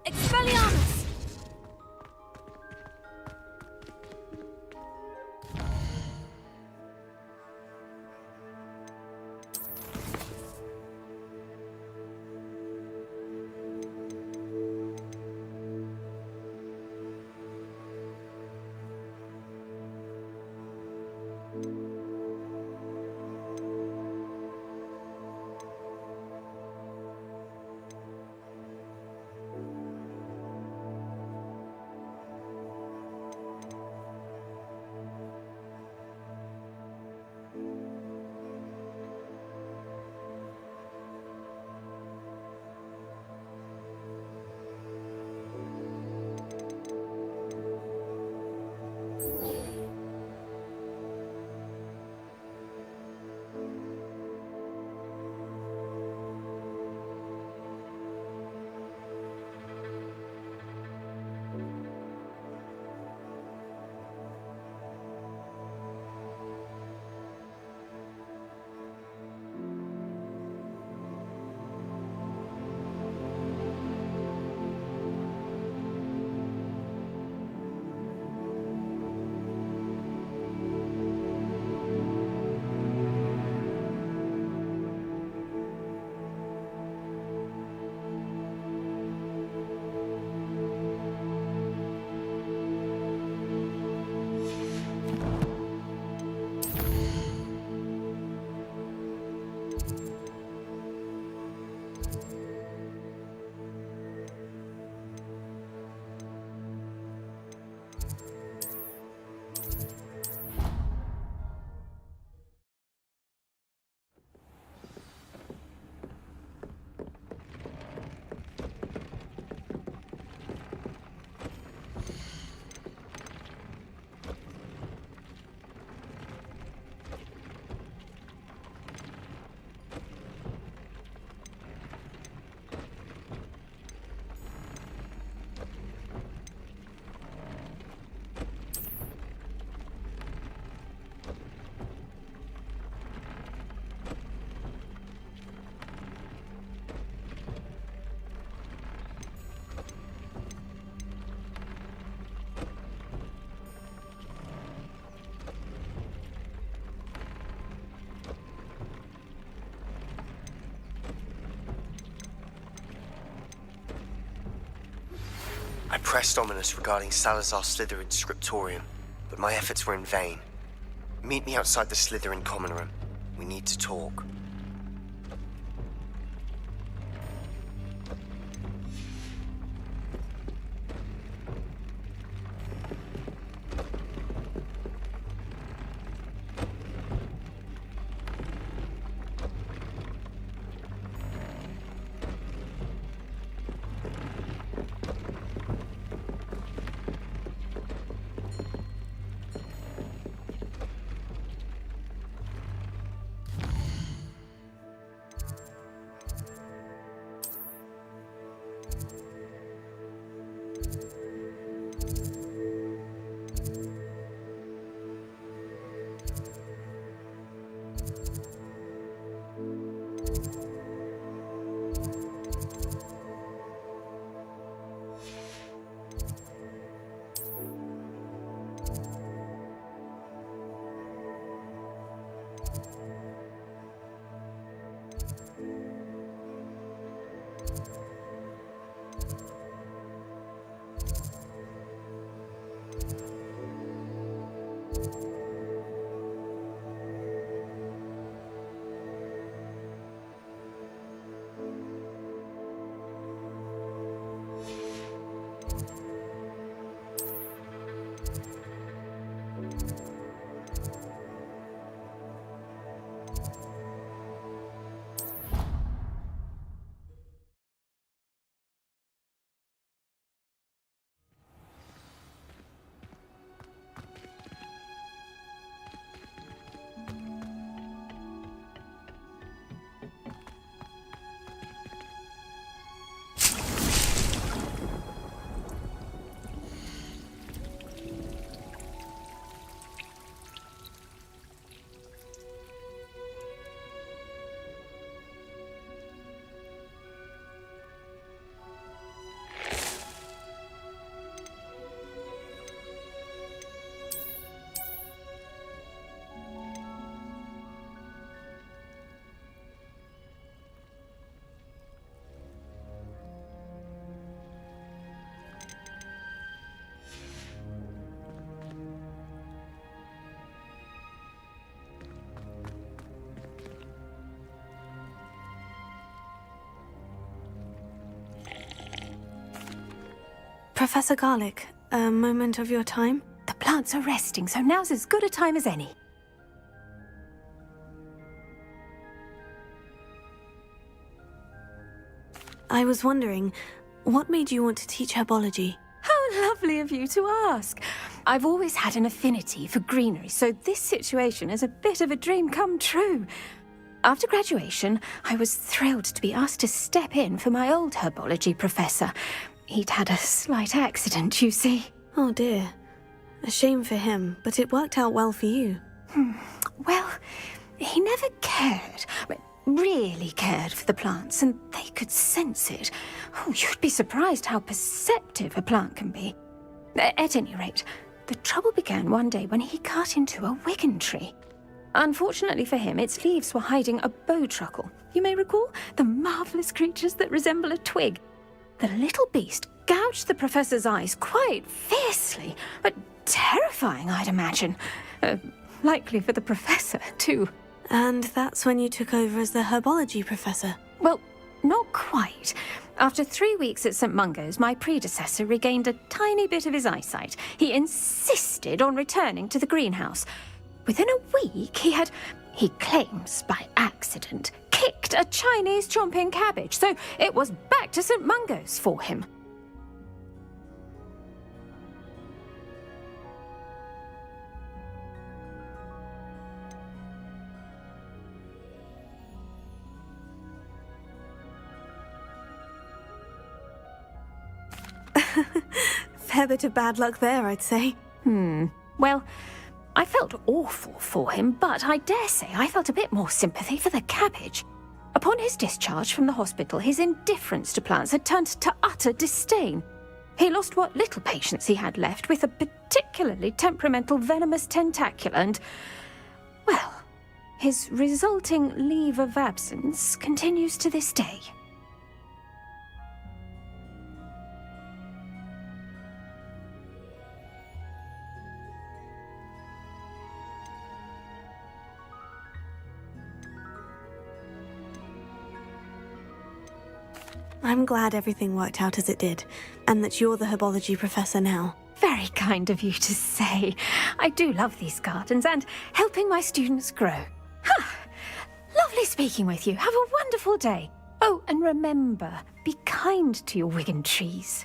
Expelliarmus! I pressed ominous regarding Salazar Slytherin's scriptorium, but my efforts were in vain. Meet me outside the Slytherin common room. We need to talk. Professor Garlic, a moment of your time? The plants are resting, so now's as good a time as any. I was wondering, what made you want to teach herbology? How lovely of you to ask. I've always had an affinity for greenery, so this situation is a bit of a dream come true. After graduation, I was thrilled to be asked to step in for my old herbology professor. He'd had a slight accident, you see. Oh dear. A shame for him, but it worked out well for you. Well, he never cared, really cared for the plants, and they could sense it. Oh, you'd be surprised how perceptive a plant can be. At any rate, the trouble began one day when he cut into a wigan tree. Unfortunately for him, its leaves were hiding a bowtruckle. You may recall the marvellous creatures that resemble a twig. The little beast gouged the professor's eyes quite fiercely, but terrifying, I'd imagine. Likely for the professor, too. And that's when you took over as the herbology professor? Well, not quite. After 3 weeks at St. Mungo's, my predecessor regained a tiny bit of his eyesight. He insisted on returning to the greenhouse. Within a week, he claims by accident, kicked a Chinese chomping cabbage, so it was back to St. Mungo's for him. Fair bit of bad luck there, I'd say. Well, I felt awful for him, but I dare say I felt a bit more sympathy for the cabbage. Upon his discharge from the hospital, his indifference to plants had turned to utter disdain. He lost what little patience he had left with a particularly temperamental venomous tentacula and, well, his resulting leave of absence continues to this day. I'm glad everything worked out as it did, and that you're the herbology professor now. Very kind of you to say. I do love these gardens and helping my students grow. Lovely speaking with you. Have a wonderful day. Oh, and remember, be kind to your wigan trees.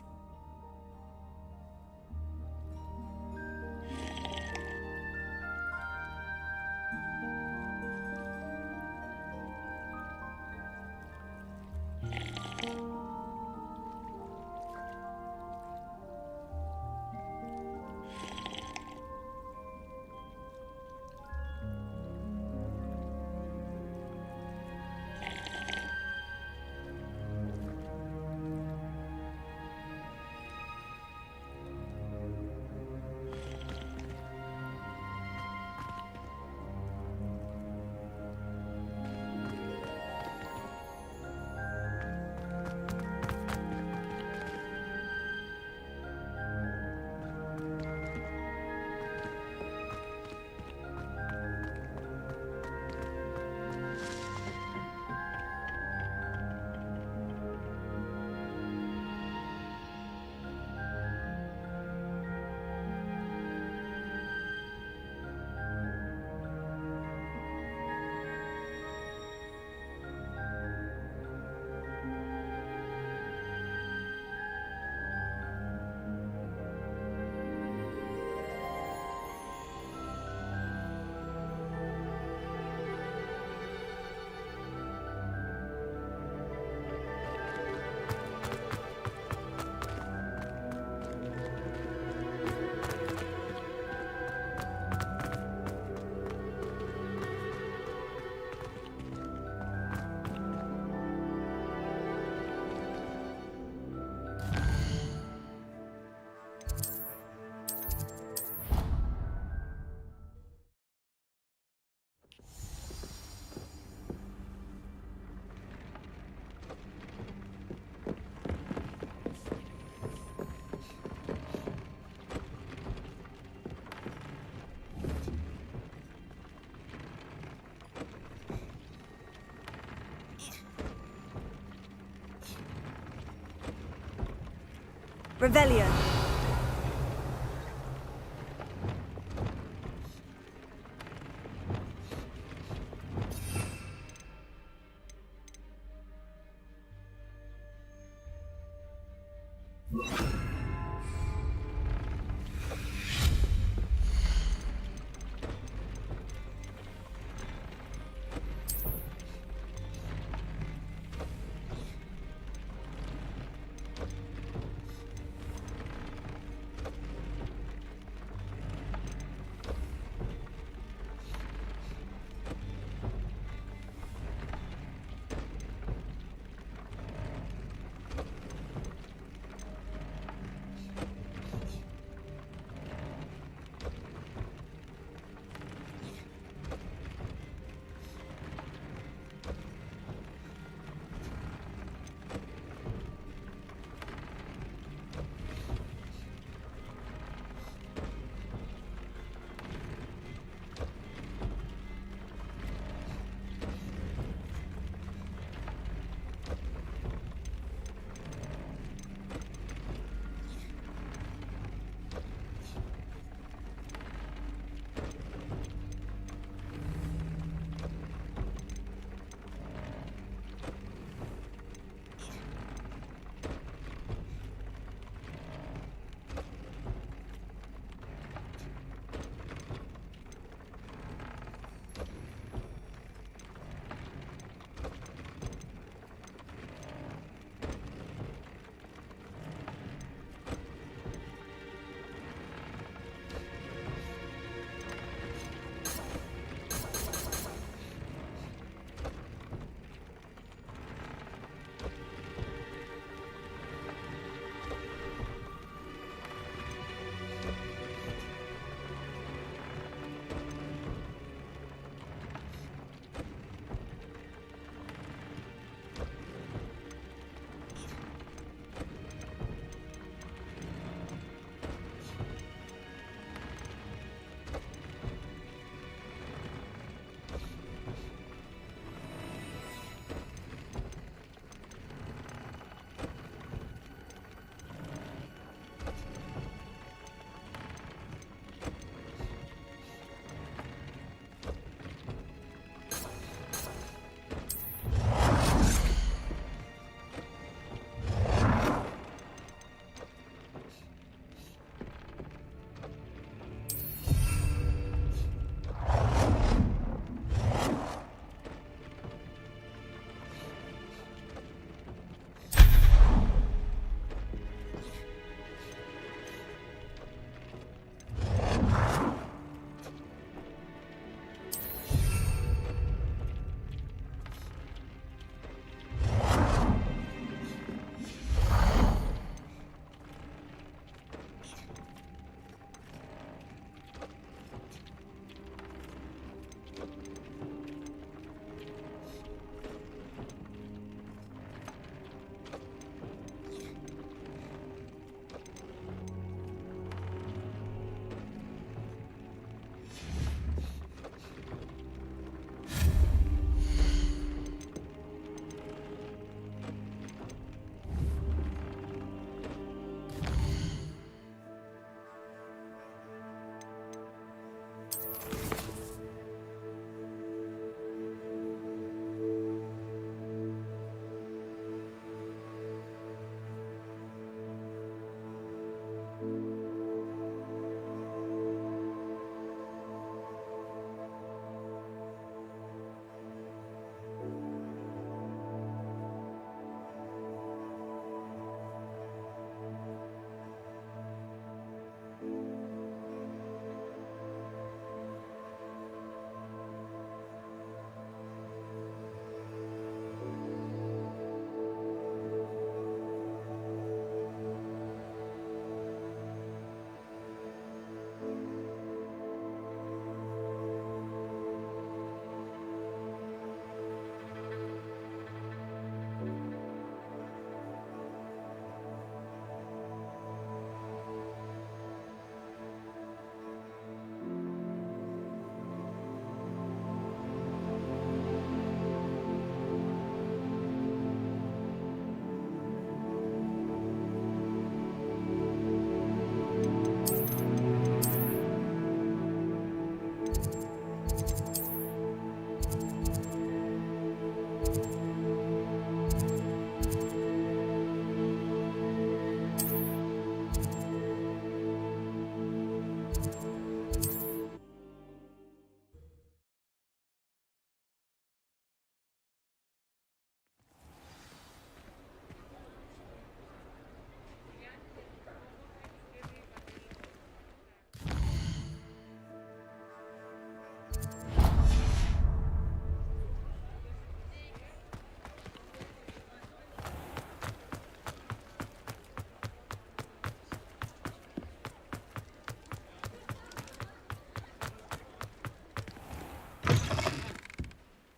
Revelio.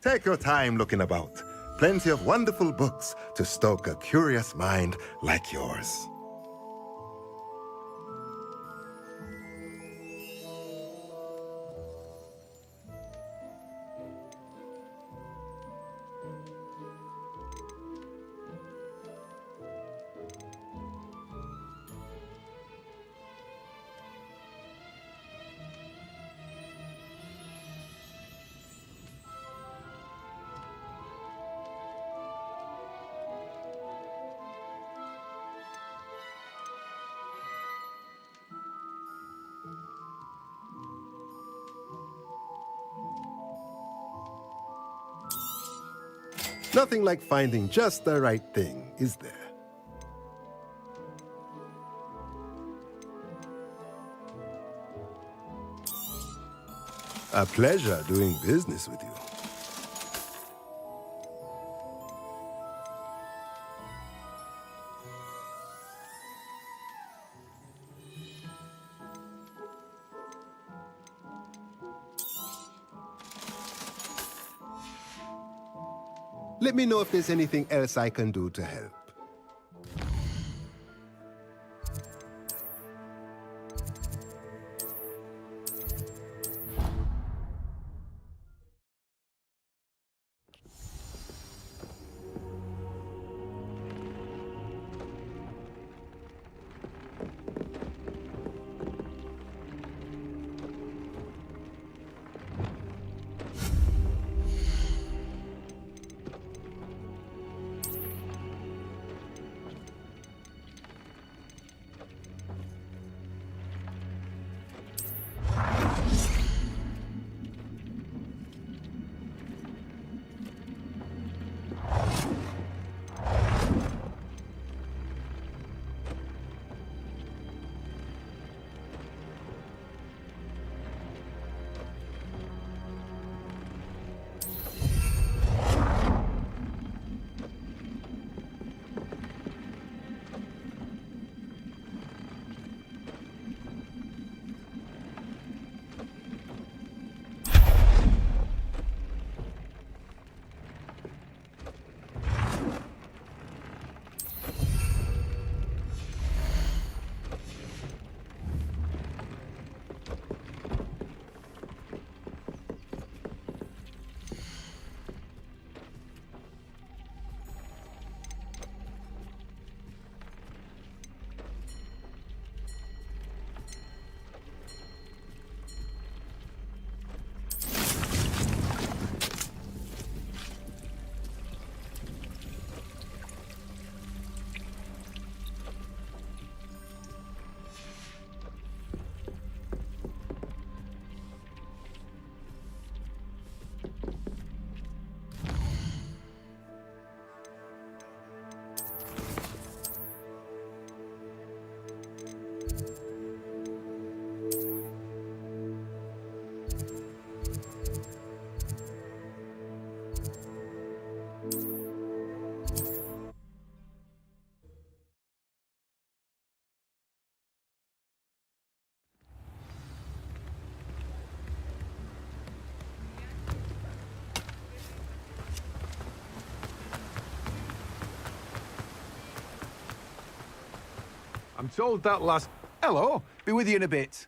Take your time looking about. Plenty of wonderful books to stoke a curious mind like yours. Nothing like finding just the right thing, is there? A pleasure doing business with you. Let me know if there's anything else I can do to help. I'm told that last... Hello, be with you in a bit.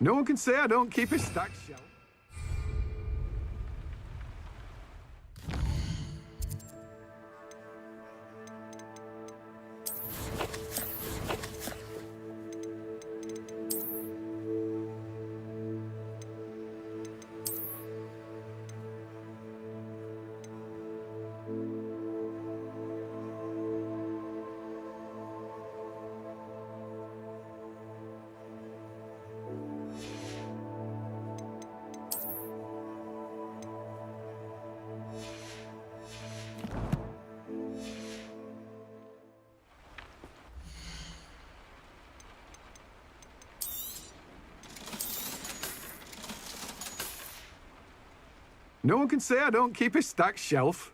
No one can say I don't keep a stacked shelf. No one can say I don't keep a stacked shelf.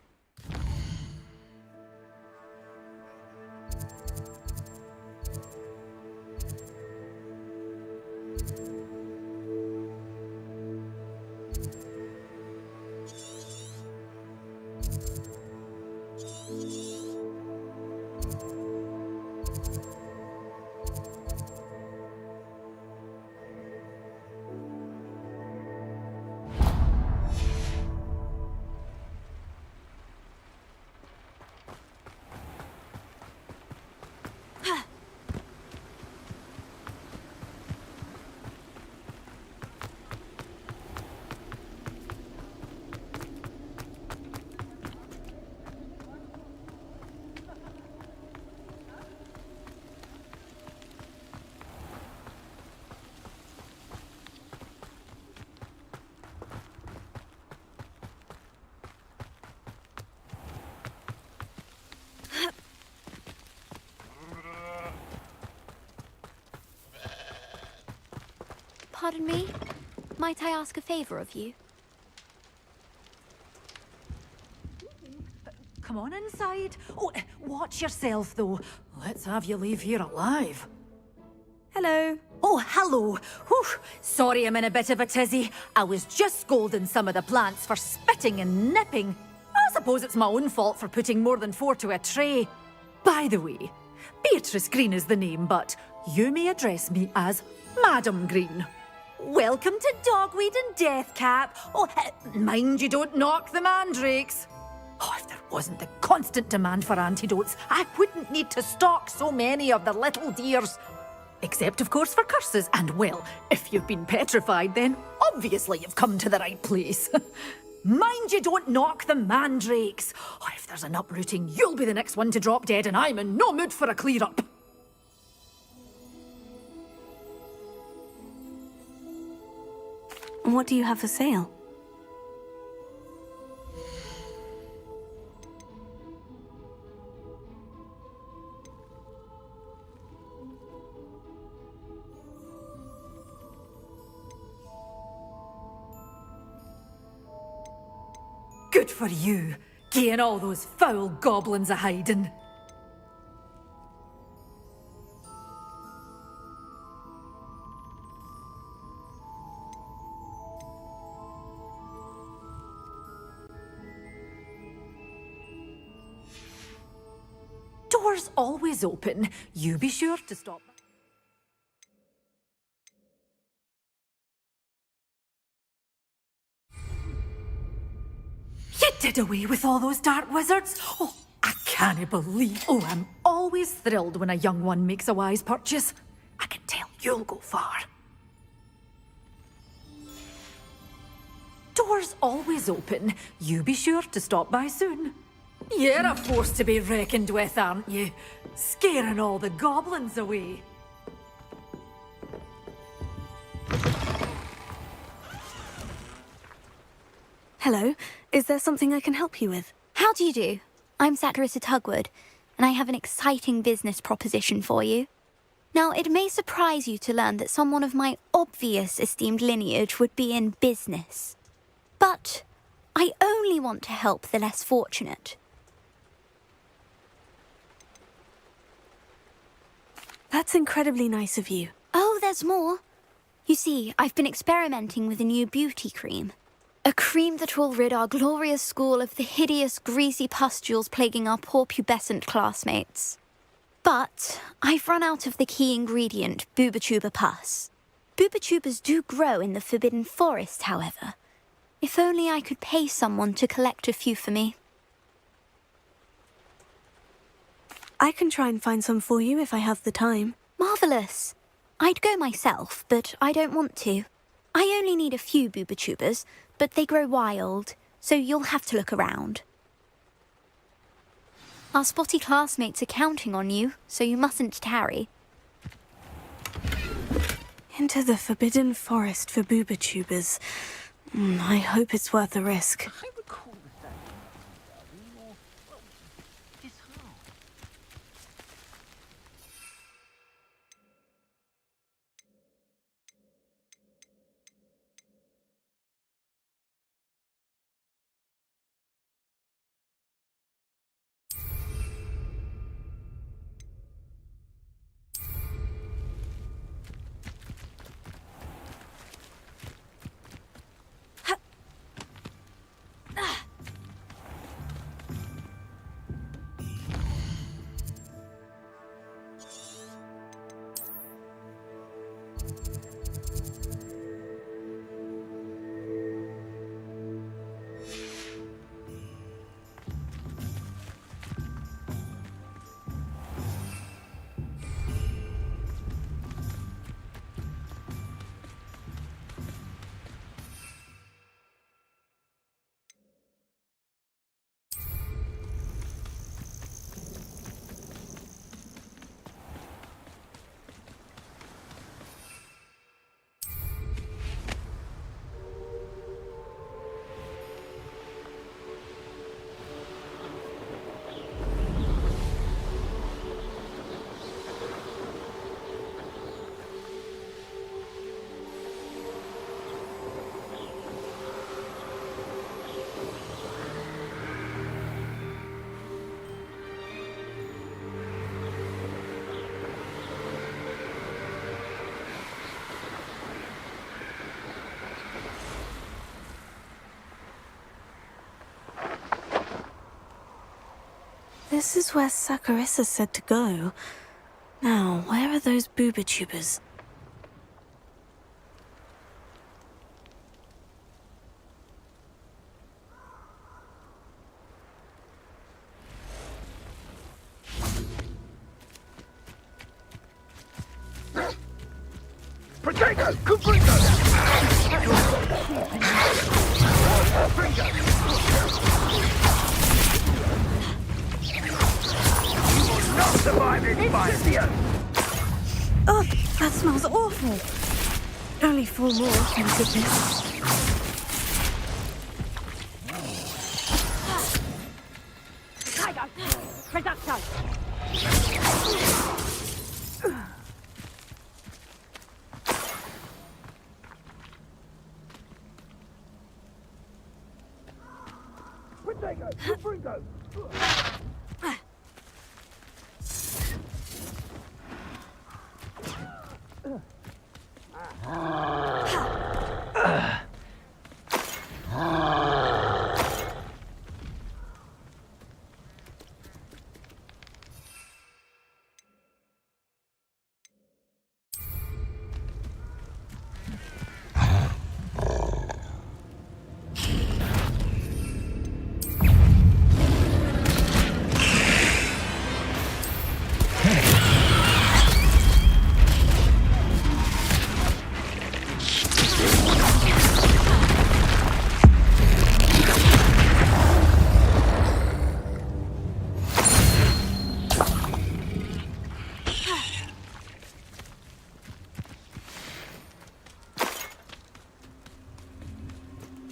Pardon me? Might I ask a favor of you? Come on inside. Oh, watch yourself, though. Let's have you leave here alive. Hello. Oh, hello. Whew. Sorry I'm in a bit of a tizzy. I was just scolding some of the plants for spitting and nipping. I suppose it's my own fault for putting more than 4 to a tray. By the way, Beatrice Green is the name, but you may address me as Madam Green. Welcome to Dogweed and Deathcap. Oh, mind you don't knock the mandrakes. Oh, if there wasn't the constant demand for antidotes, I wouldn't need to stock so many of the little dears. Except, of course, for curses. And, well, if you've been petrified, then obviously you've come to the right place. Mind you don't knock the mandrakes. Oh, if there's an uprooting, you'll be the next one to drop dead, and I'm in no mood for a clear-up. What do you have for sale? Good for you, getting all those foul goblins a-hiding. Doors always open. You be sure to stop. You did away with all those dark wizards? Oh, I can't believe. Oh, I'm always thrilled when a young one makes a wise purchase. I can tell you'll go far. Doors always open. You be sure to stop by soon. You're a force to be reckoned with, aren't you? Scaring all the goblins away. Hello. Is there something I can help you with? How do you do? I'm Saccharissa Tugwood, and I have an exciting business proposition for you. Now, it may surprise you to learn that someone of my obvious esteemed lineage would be in business. But I only want to help the less fortunate. That's incredibly nice of you. Oh, there's more. You see, I've been experimenting with a new beauty cream. A cream that will rid our glorious school of the hideous, greasy pustules plaguing our poor pubescent classmates. But I've run out of the key ingredient, booba tuba pus. Boobotubers do grow in the Forbidden Forest, however. If only I could pay someone to collect a few for me. I can try and find some for you if I have the time. Marvellous. I'd go myself, but I don't want to. I only need a few boobotubers, but they grow wild, so you'll have to look around. Our spotty classmates are counting on you, so you mustn't tarry. Into the Forbidden Forest for boobotubers. I hope it's worth the risk. This is where Saccharissa said to go. Now, where are those boobotubers? Oh, that smells awful. Only 4 more, thank goodness.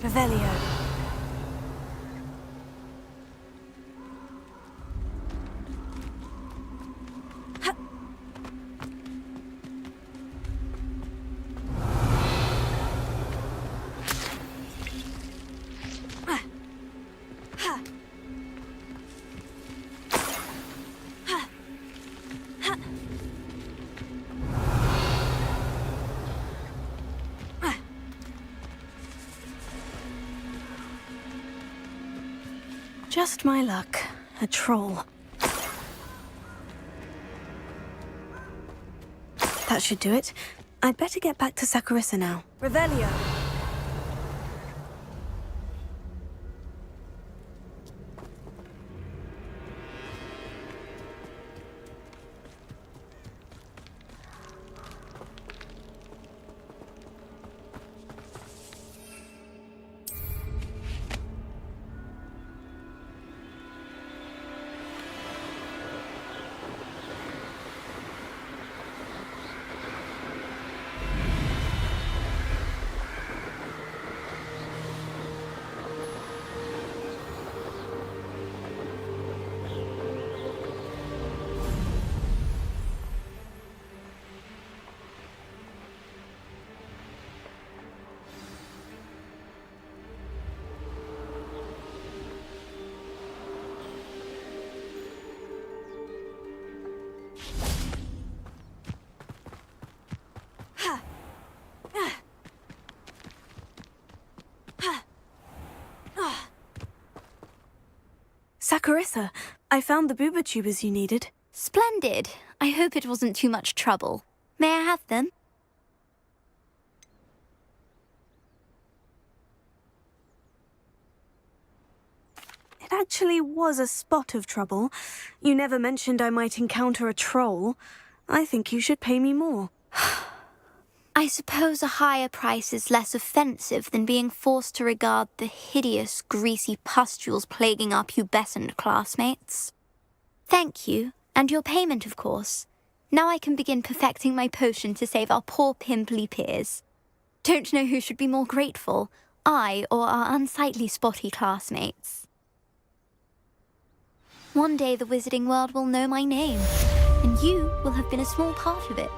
Revelio. Just my luck. A troll. That should do it. I'd better get back to Saccharissa now. Revelio. Saccharissa, I found the booba tubers you needed. Splendid. I hope it wasn't too much trouble. May I have them? It actually was a spot of trouble. You never mentioned I might encounter a troll. I think you should pay me more. I suppose a higher price is less offensive than being forced to regard the hideous, greasy pustules plaguing our pubescent classmates. Thank you, and your payment, of course. Now I can begin perfecting my potion to save our poor pimply peers. Don't know who should be more grateful, I or our unsightly spotty classmates. One day the wizarding world will know my name, and you will have been a small part of it.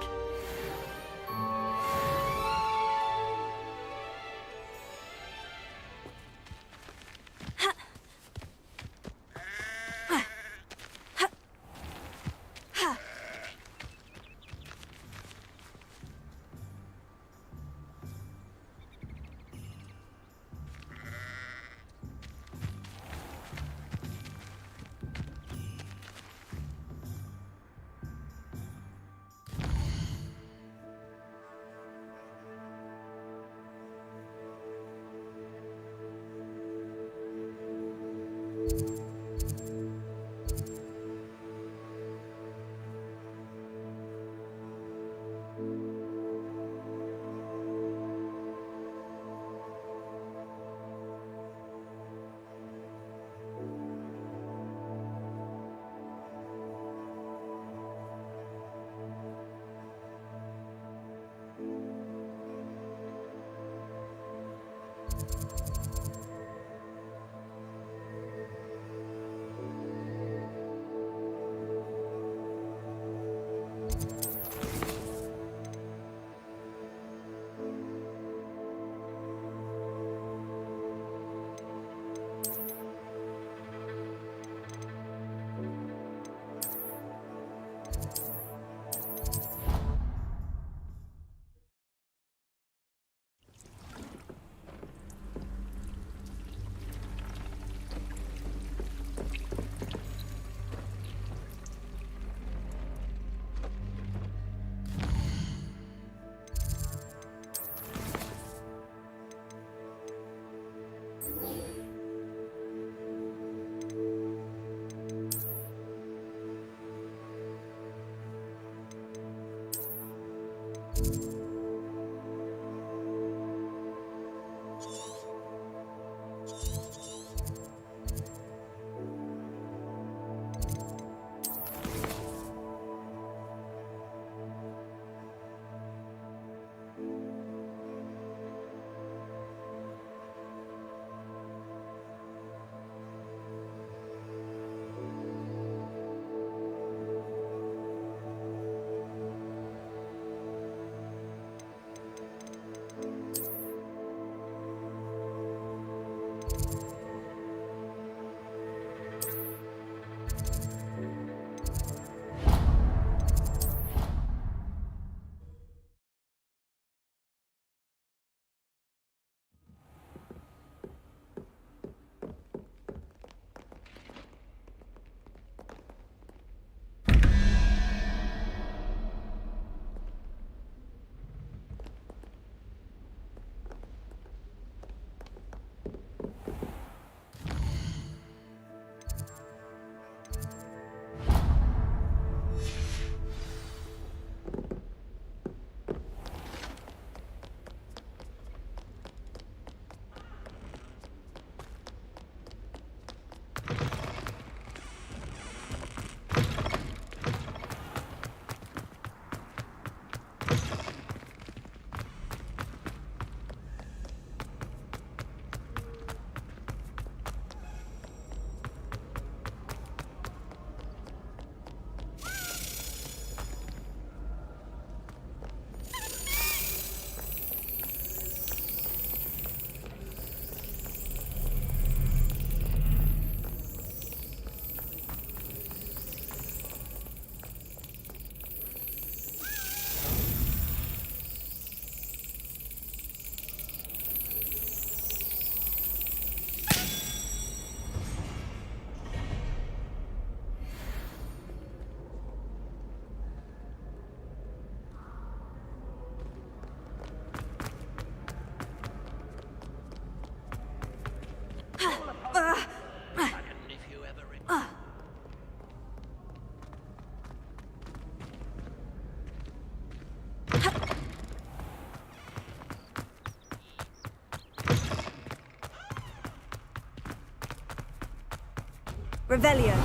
Revelio.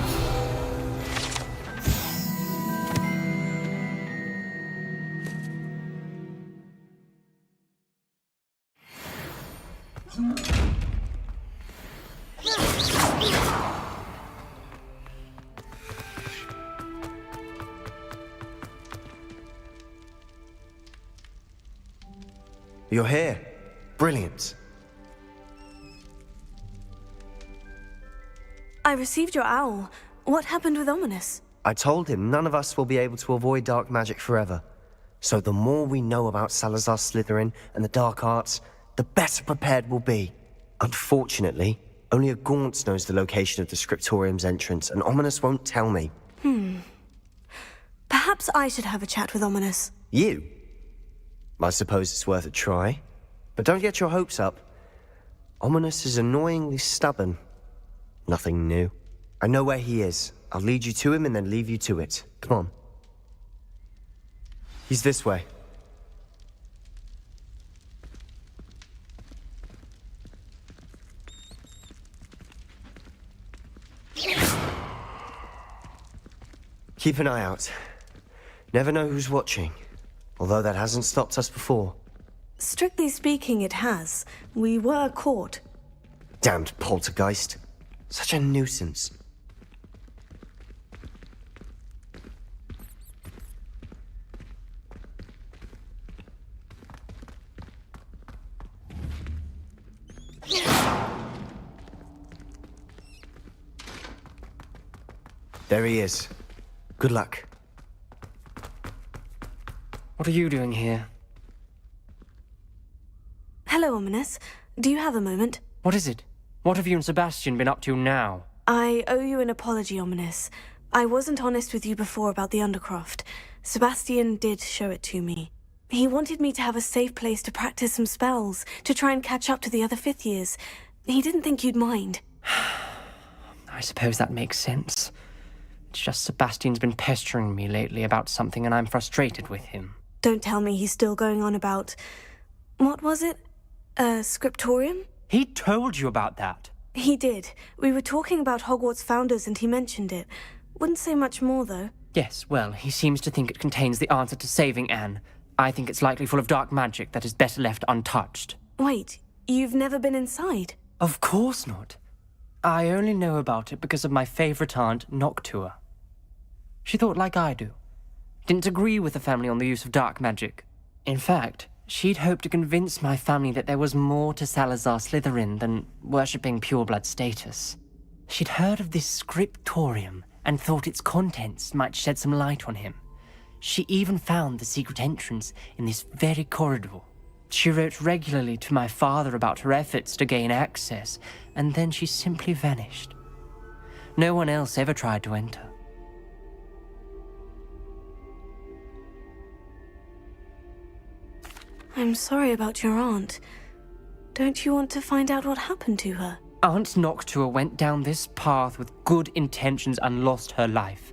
You're here. Brilliant. I received your owl. What happened with Ominous? I told him none of us will be able to avoid dark magic forever. So the more we know about Salazar Slytherin and the dark arts, the better prepared we'll be. Unfortunately, only a Gaunt knows the location of the Scriptorium's entrance, and Ominous won't tell me. Perhaps I should have a chat with Ominous. You? I suppose it's worth a try. But don't get your hopes up. Ominous is annoyingly stubborn. Nothing new. I know where he is. I'll lead you to him and then leave you to it. Come on. He's this way. Keep an eye out. Never know who's watching. Although that hasn't stopped us before. Strictly speaking, it has. We were caught. Damned poltergeist. Such a nuisance. There he is. Good luck. What are you doing here? Hello, Ominous. Do you have a moment? What is it? What have you and Sebastian been up to now? I owe you an apology, Ominous. I wasn't honest with you before about the Undercroft. Sebastian did show it to me. He wanted me to have a safe place to practice some spells, to try and catch up to the other fifth years. He didn't think you'd mind. I suppose that makes sense. It's just Sebastian's been pestering me lately about something and I'm frustrated with him. Don't tell me he's still going on about... What was it? Scriptorium? He told you about that? He did. We were talking about Hogwarts founders and he mentioned it. Wouldn't say much more, though. Yes, well, he seems to think it contains the answer to saving Anne. I think it's likely full of dark magic that is better left untouched. Wait, you've never been inside? Of course not. I only know about it because of my favourite aunt, Noctua. She thought like I do. Didn't agree with the family on the use of dark magic. In fact, she'd hoped to convince my family that there was more to Salazar Slytherin than worshipping pureblood status. She'd heard of this scriptorium and thought its contents might shed some light on him. She even found the secret entrance in this very corridor. She wrote regularly to my father about her efforts to gain access, and then she simply vanished. No one else ever tried to enter. I'm sorry about your aunt. Don't you want to find out what happened to her? Aunt Noctua went down this path with good intentions and lost her life.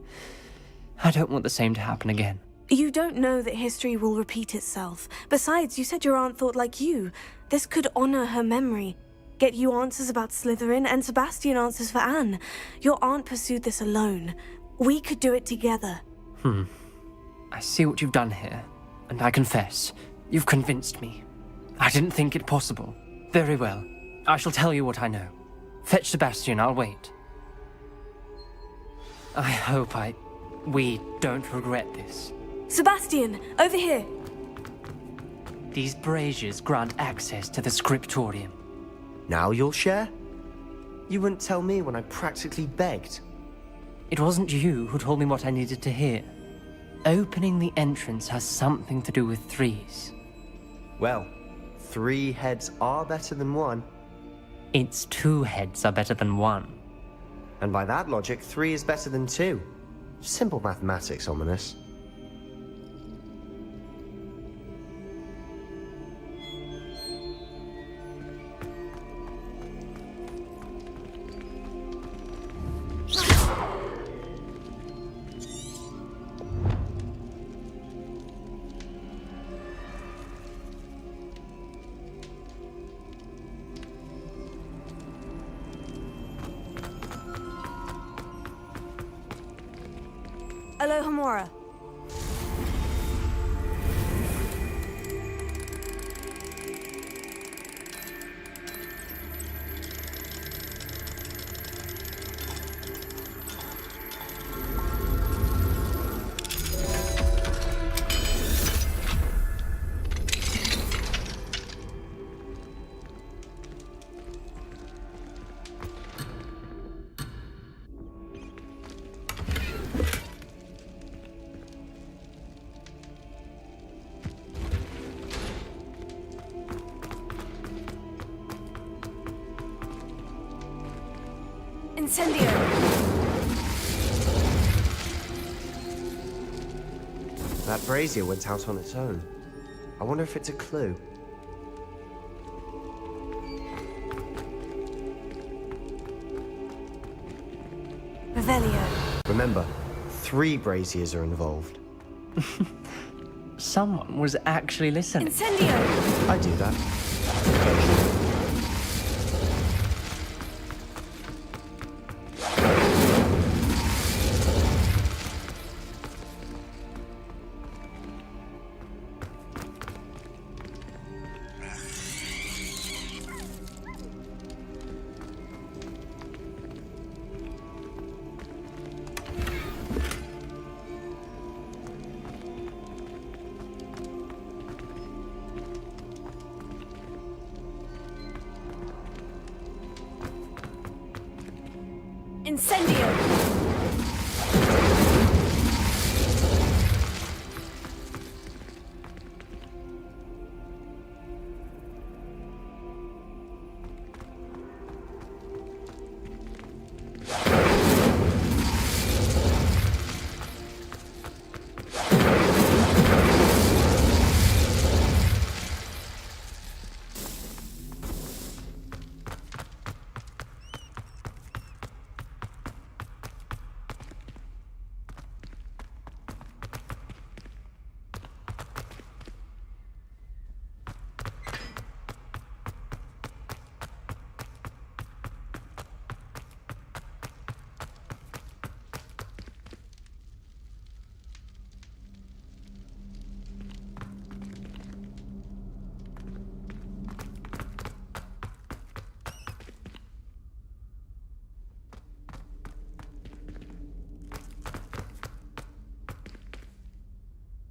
I don't want the same to happen again. You don't know that history will repeat itself. Besides, you said your aunt thought like you. This could honor her memory. Get you answers about Slytherin and Sebastian answers for Anne. Your aunt pursued this alone. We could do it together. I see what you've done here, and I confess, you've convinced me. I didn't think it possible. Very well. I shall tell you what I know. Fetch Sebastian, I'll wait. I hope we don't regret this. Sebastian, over here. These braziers grant access to the scriptorium. Now you'll share? You wouldn't tell me when I practically begged. It wasn't you who told me what I needed to hear. Opening the entrance has something to do with threes. Well, 3 heads are better than 1. Its 2 heads are better than 1. And by that logic, 3 is better than 2. Simple mathematics, Ominous. Hello, Hamora. Incendio! That brazier went out on its own. I wonder if it's a clue. Revelio. Remember, 3 braziers are involved. Someone was actually listening. Incendio! I do that. Incendio!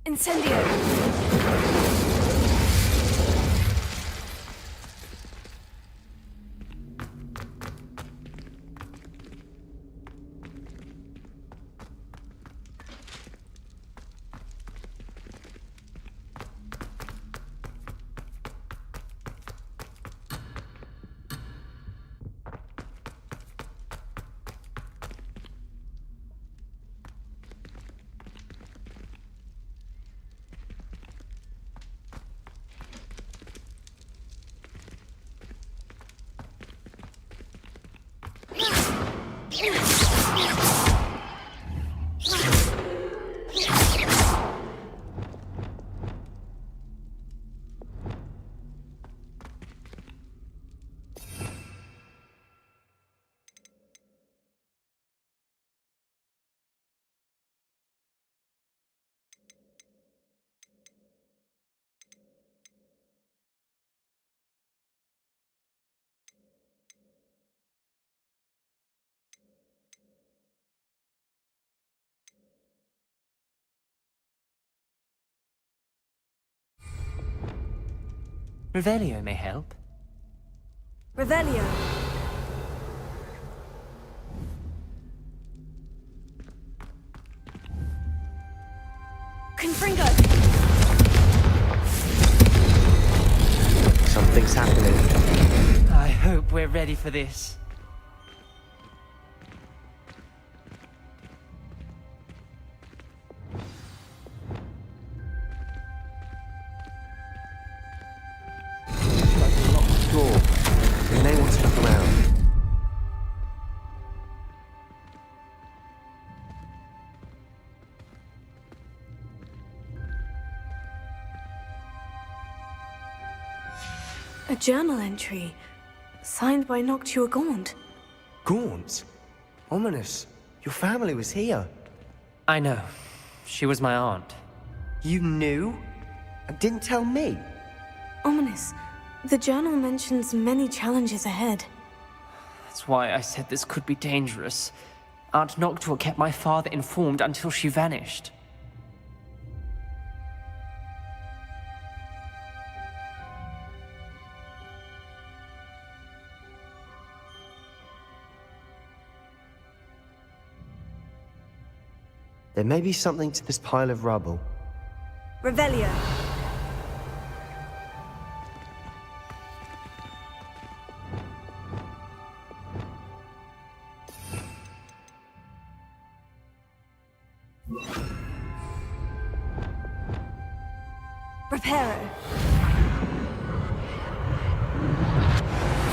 Incendio! Revelio may help. Revelio! Confringo! Something's happening. I hope we're ready for this. Door. We may want to look around. A journal entry, signed by Noctua Gaunt. Gaunt? Ominous. Your family was here. I know. She was my aunt. You knew? And didn't tell me? Ominous. The journal mentions many challenges ahead. That's why I said this could be dangerous. Aunt Noctua kept my father informed until she vanished. There may be something to this pile of rubble. Revelio. Reparo.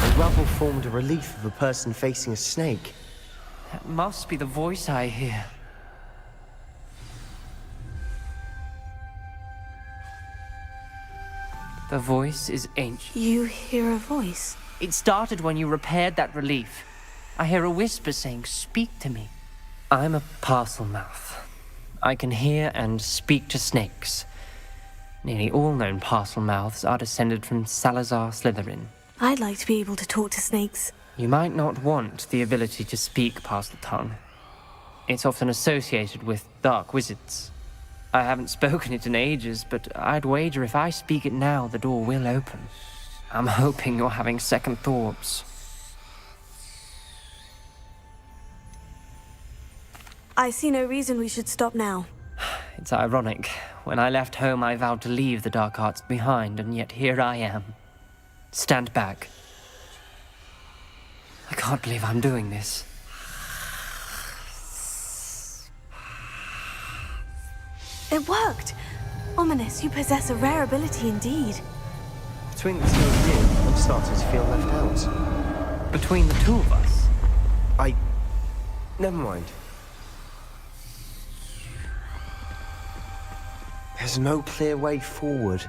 The rubble formed a relief of a person facing a snake. That must be the voice I hear. The voice is ancient. You hear a voice? It started when you repaired that relief. I hear a whisper saying, "Speak to me." I'm a parcel mouth. I can hear and speak to snakes. Nearly all known parcel mouths are descended from Salazar Slytherin. I'd like to be able to talk to snakes. You might not want the ability to speak parcel tongue. It's often associated with dark wizards. I haven't spoken it in ages, but I'd wager if I speak it now, the door will open. I'm hoping you're having second thoughts. I see no reason we should stop now. It's ironic. When I left home, I vowed to leave the dark arts behind, and yet here I am. Stand back. I can't believe I'm doing this. It worked! Ominous, you possess a rare ability indeed. Between the two of you, I'm starting to feel left out. Between the two of us? Never mind. There's no clear way forward.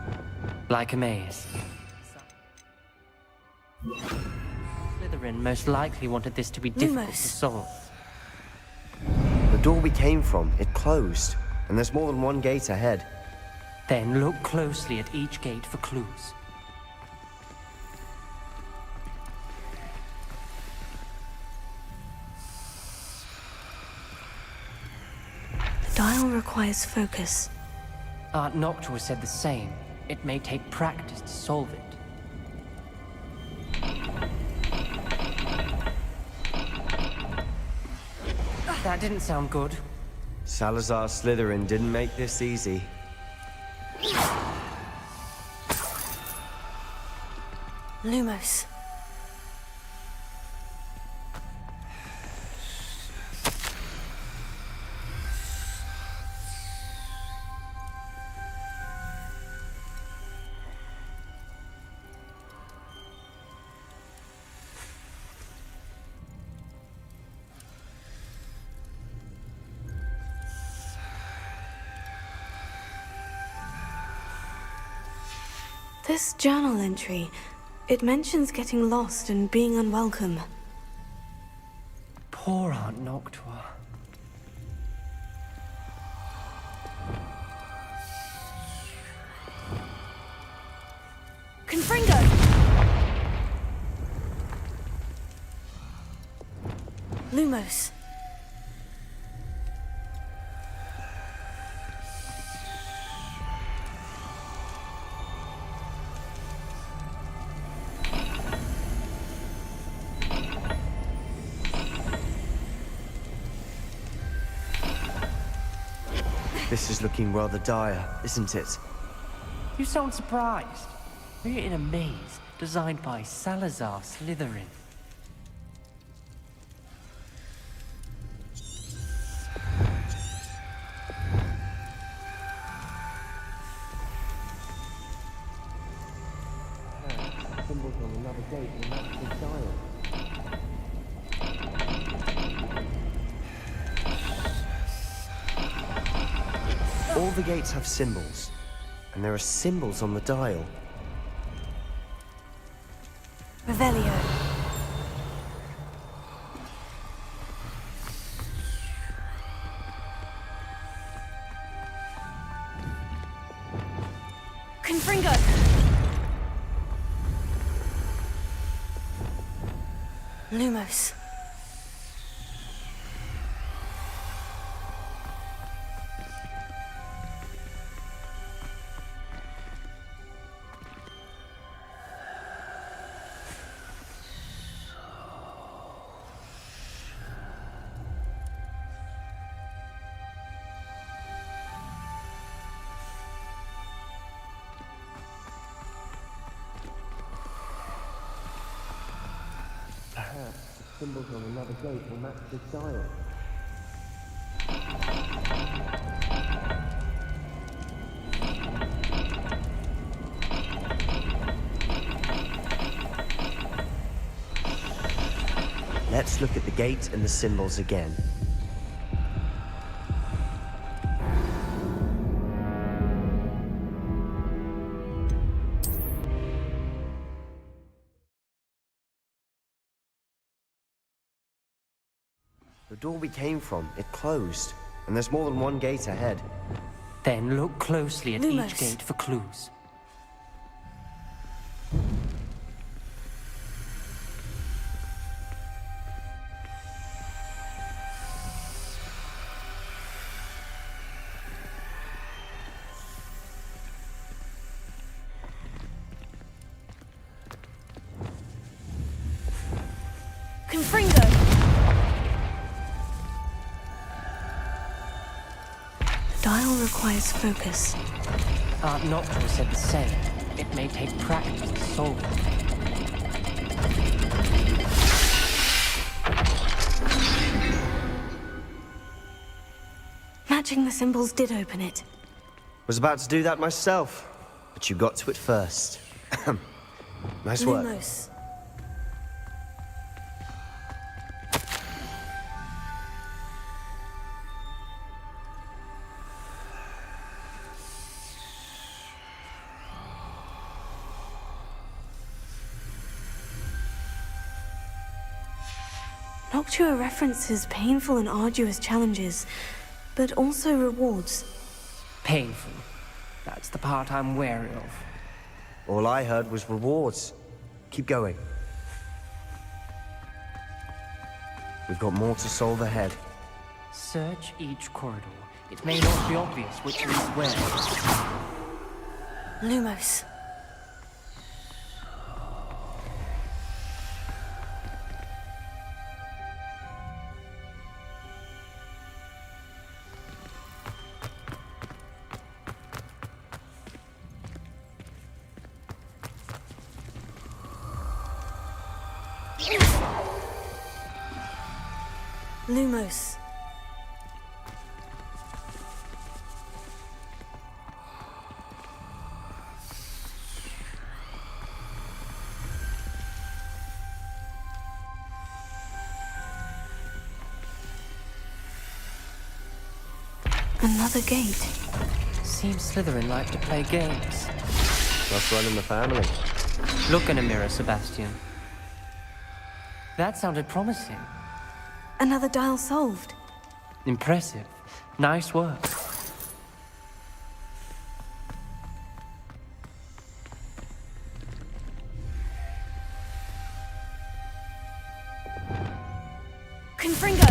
Like a maze. Slytherin most likely wanted this to be difficult to solve. The door we came from, it closed. And there's more than one gate ahead. Then look closely at each gate for clues. The dial requires focus. Aunt Noctua said the same. It may take practice to solve it. That didn't sound good. Salazar Slytherin didn't make this easy. Lumos. This journal entry, it mentions getting lost and being unwelcome. Poor Aunt Noctua. Confringo! Lumos. This is looking rather dire, isn't it? You sound surprised. We're in a maze designed by Salazar Slytherin. Symbols on another gate and that's the dial. All the gates have symbols, and there are symbols on the dial. Revelio. Confringo! Lumos. Symbols on another gate will match the style. Let's look at the gate and the symbols again. The door we came from, it closed, and there's more than one gate ahead. Then look closely at Lumos. each gate for clues. Confringo! The dial requires focus. Aunt Noctua said the same. It may take practice to solve it. Matching the symbols did open it. Was about to do that myself, but you got to it first. Nice work. Lumos. Noctua references painful and arduous challenges, but also rewards. Painful. That's the part I'm wary of. All I heard was rewards. Keep going. We've got more to solve ahead. Search each corridor. It may not be obvious which is where. Lumos. Lumos. Another gate. Seems Slytherin like to play games. Must run in the family. Look in a mirror, Sebastian. That sounded promising. Another dial solved. Impressive. Nice work. Confringo!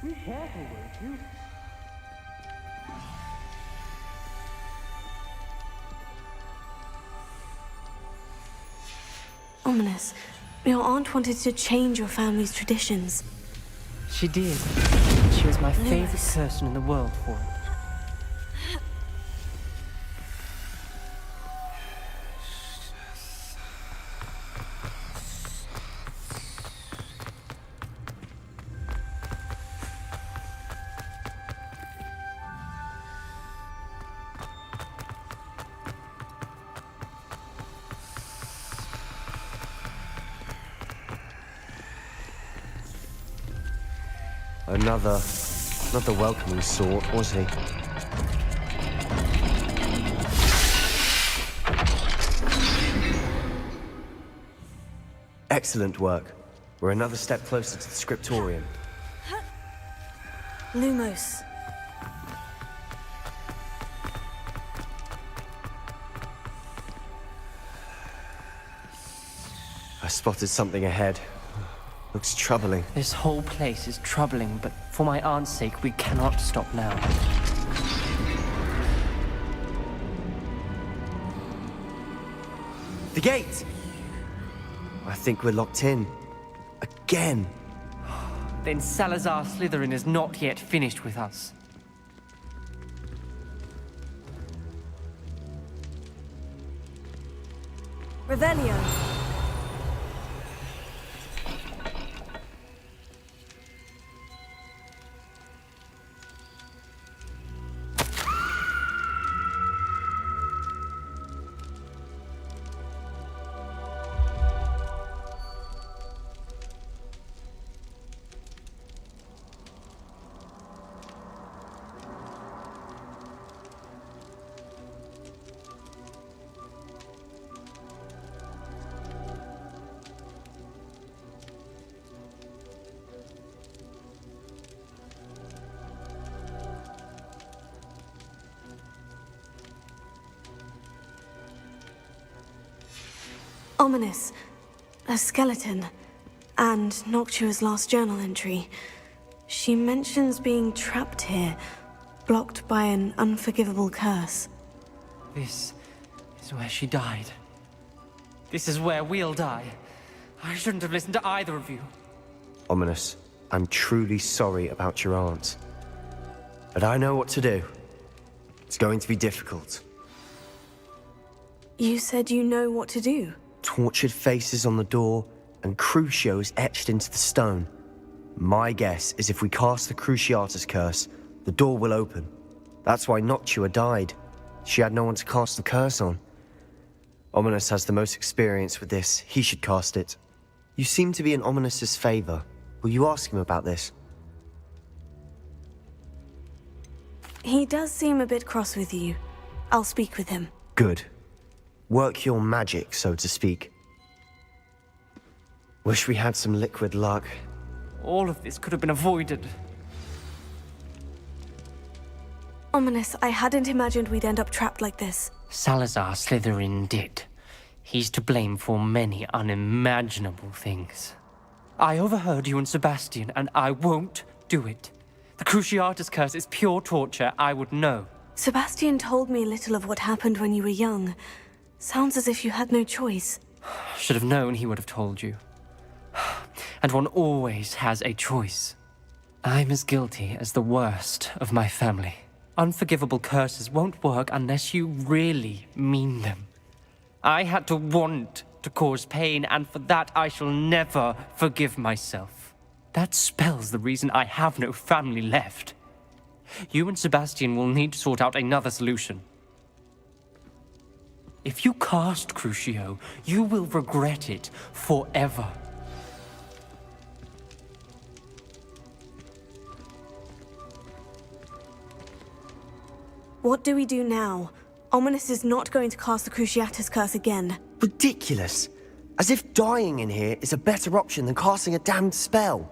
Be careful, won't you? Ominous. Your aunt wanted to change your family's traditions. She did. She was my favorite person in the world for it. Another, not the welcoming sort, was he? Excellent work. We're another step closer to the scriptorium. Lumos. I spotted something ahead. Looks troubling. This whole place is troubling, but for my aunt's sake, we cannot stop now. The gate! I think we're locked in. Again. Then Salazar Slytherin is not yet finished with us. Revelio. Ominous. A skeleton. And Noctua's last journal entry. She mentions being trapped here, blocked by an unforgivable curse. This is where she died. This is where we'll die. I shouldn't have listened to either of you. Ominous, I'm truly sorry about your aunt. But I know what to do. It's going to be difficult. You said you know what to do. Tortured faces on the door, and Crucios etched into the stone. My guess is if we cast the Cruciatus curse, the door will open. That's why Noctua died. She had no one to cast the curse on. Ominous has the most experience with this. He should cast it. You seem to be in Ominous's favor. Will you ask him about this? He does seem a bit cross with you. I'll speak with him. Good. Work your magic, so to speak. Wish we had some liquid luck. All of this could have been avoided. Ominous, I hadn't imagined we'd end up trapped like this. Salazar Slytherin did. He's to blame for many unimaginable things. I overheard you and Sebastian, and I won't do it. The Cruciatus curse is pure torture. I would know. Sebastian told me little of what happened when you were young. Sounds as if you had no choice. Should have known he would have told you. And one always has a choice. I'm as guilty as the worst of my family. Unforgivable curses won't work unless you really mean them. I had to want to cause pain, and for that I shall never forgive myself. That spells the reason I have no family left. You and Sebastian will need to sort out another solution. If you cast Crucio, you will regret it forever. What do we do now? Ominous is not going to cast the Cruciatus curse again. Ridiculous! As if dying in here is a better option than casting a damned spell.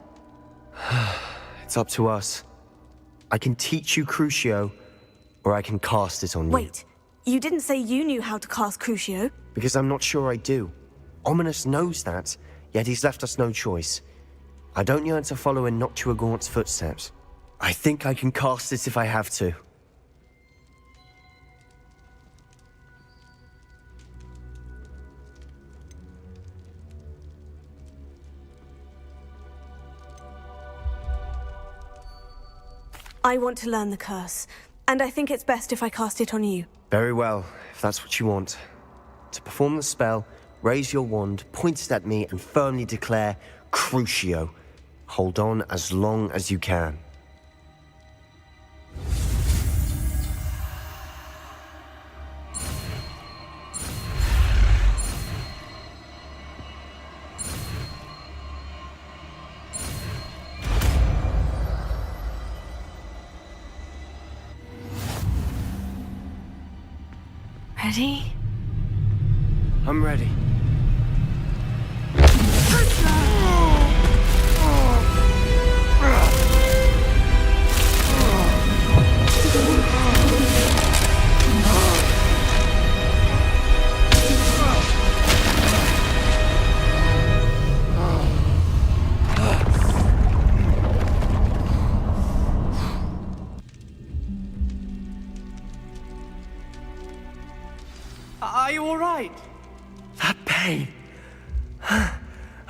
It's up to us. I can teach you Crucio, or I can cast it on you. Wait, you didn't say you knew how to cast Crucio? Because I'm not sure I do. Ominous knows that, yet he's left us no choice. I don't yearn to follow in Noctua Gaunt's footsteps. I think I can cast it if I have to. I want to learn the curse, and I think it's best if I cast it on you. Very well, if that's what you want. To perform the spell, raise your wand, point it at me, and firmly declare, Crucio. Hold on as long as you can. Ready? I'm ready.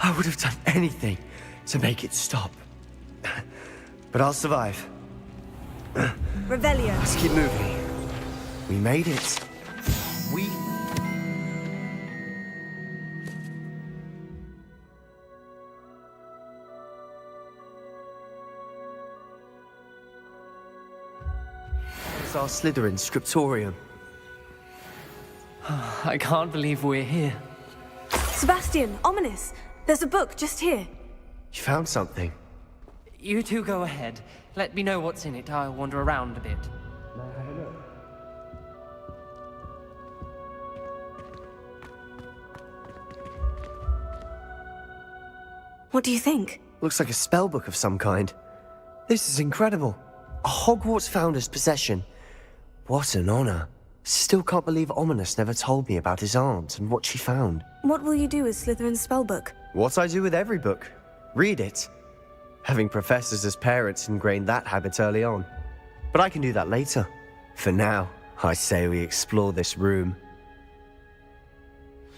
I would have done anything to make it stop. But I'll survive. Revelio. Let's keep moving. We made it. We... It's our Slytherin scriptorium. I can't believe we're here. Sebastian, ominous. There's a book just here. You found something. You two go ahead. Let me know what's in it. I'll wander around a bit. What do you think? Looks like a spell book of some kind. This is incredible. A Hogwarts founder's possession. What an honor. Still can't believe Ominous never told me about his aunt and what she found. What will you do with Slytherin's spellbook? What I do with every book. Read it. Having professors as parents ingrained that habit early on. But I can do that later. For now, I say we explore this room.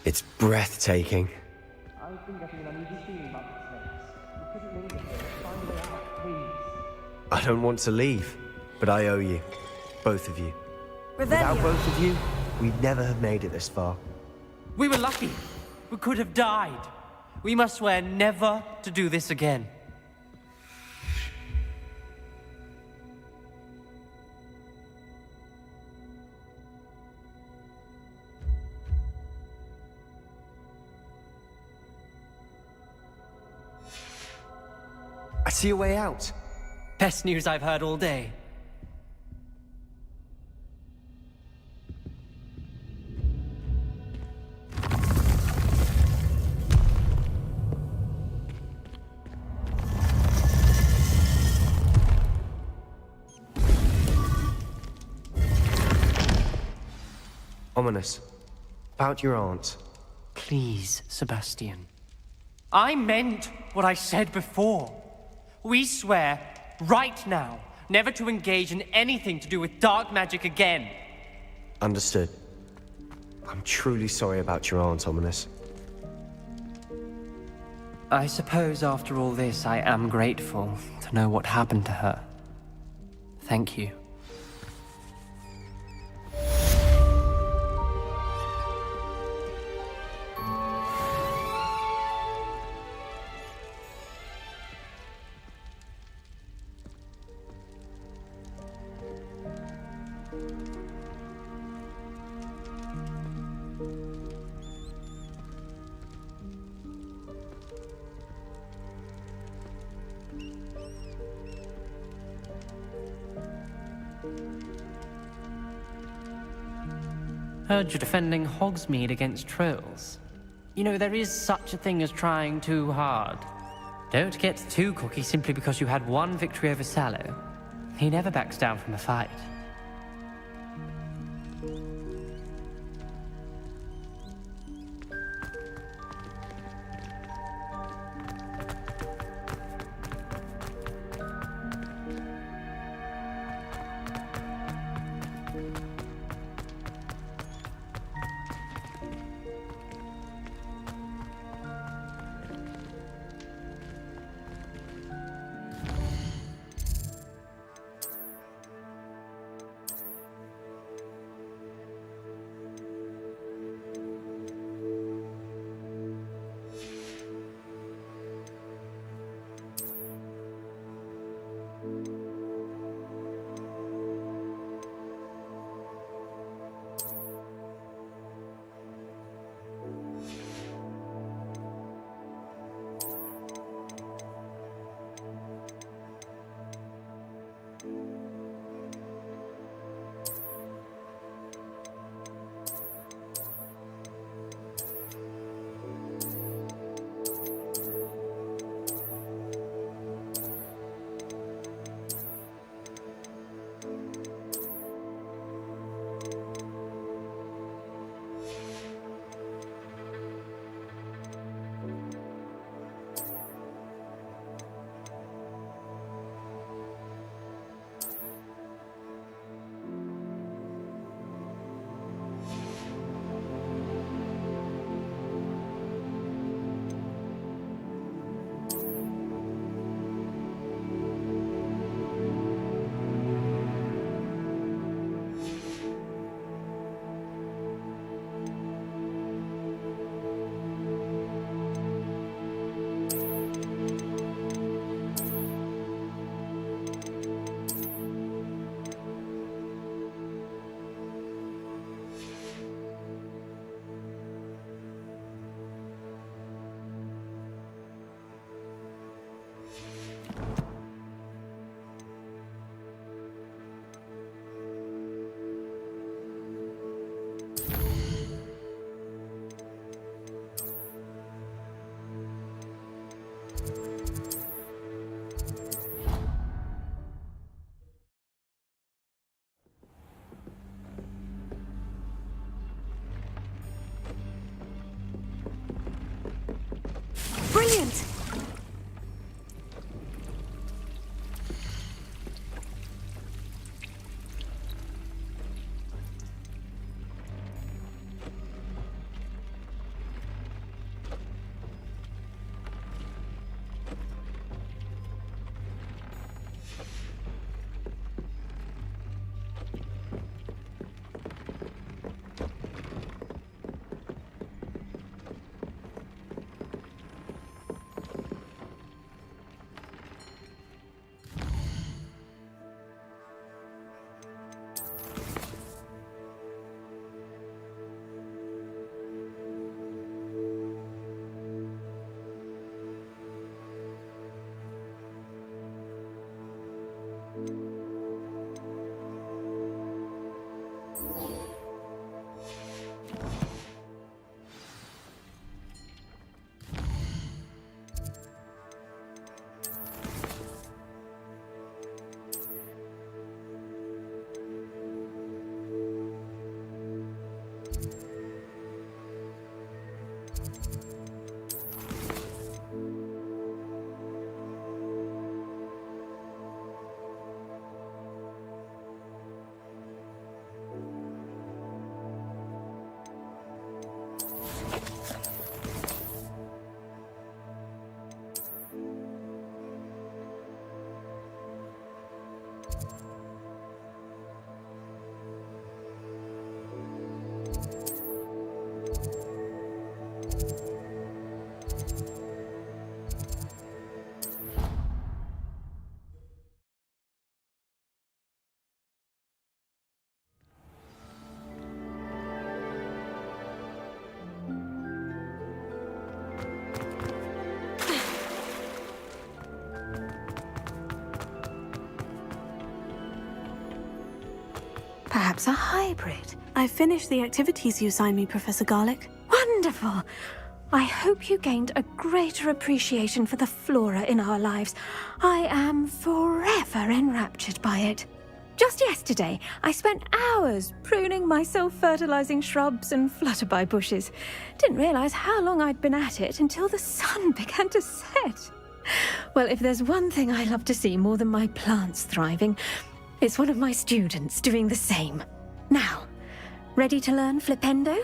It's breathtaking. I've been getting an uneasy feeling about this place. You couldn't leave it. Find a way out, please. I don't want to leave, but I owe you. Both of you. Without Revelio. both of you, we'd never have made it this far. We were lucky. We could have died. We must swear never to do this again. I see a way out. Best news I've heard all day. Ominous. About your aunt. Please, Sebastian. I meant what I said before. We swear, right now, never to engage in anything to do with dark magic again. Understood. I'm truly sorry about your aunt, Ominous. I suppose after all this, I am grateful to know what happened to her. Thank you. Heard you're defending Hogsmeade against trolls. You know, there is such a thing as trying too hard. Don't get too cocky simply because you had one victory over Sallow. He never backs down from a fight. Perhaps a hybrid. I finished the activities you assigned me, Professor Garlick. Wonderful! I hope you gained a greater appreciation for the flora in our lives. I am forever enraptured by it. Just yesterday, I spent hours pruning my self-fertilizing shrubs and flutterby bushes. Didn't realize how long I'd been at it until the sun began to set. Well, if there's one thing I love to see more than my plants thriving, it's one of my students doing the same. Now, ready to learn flipendo?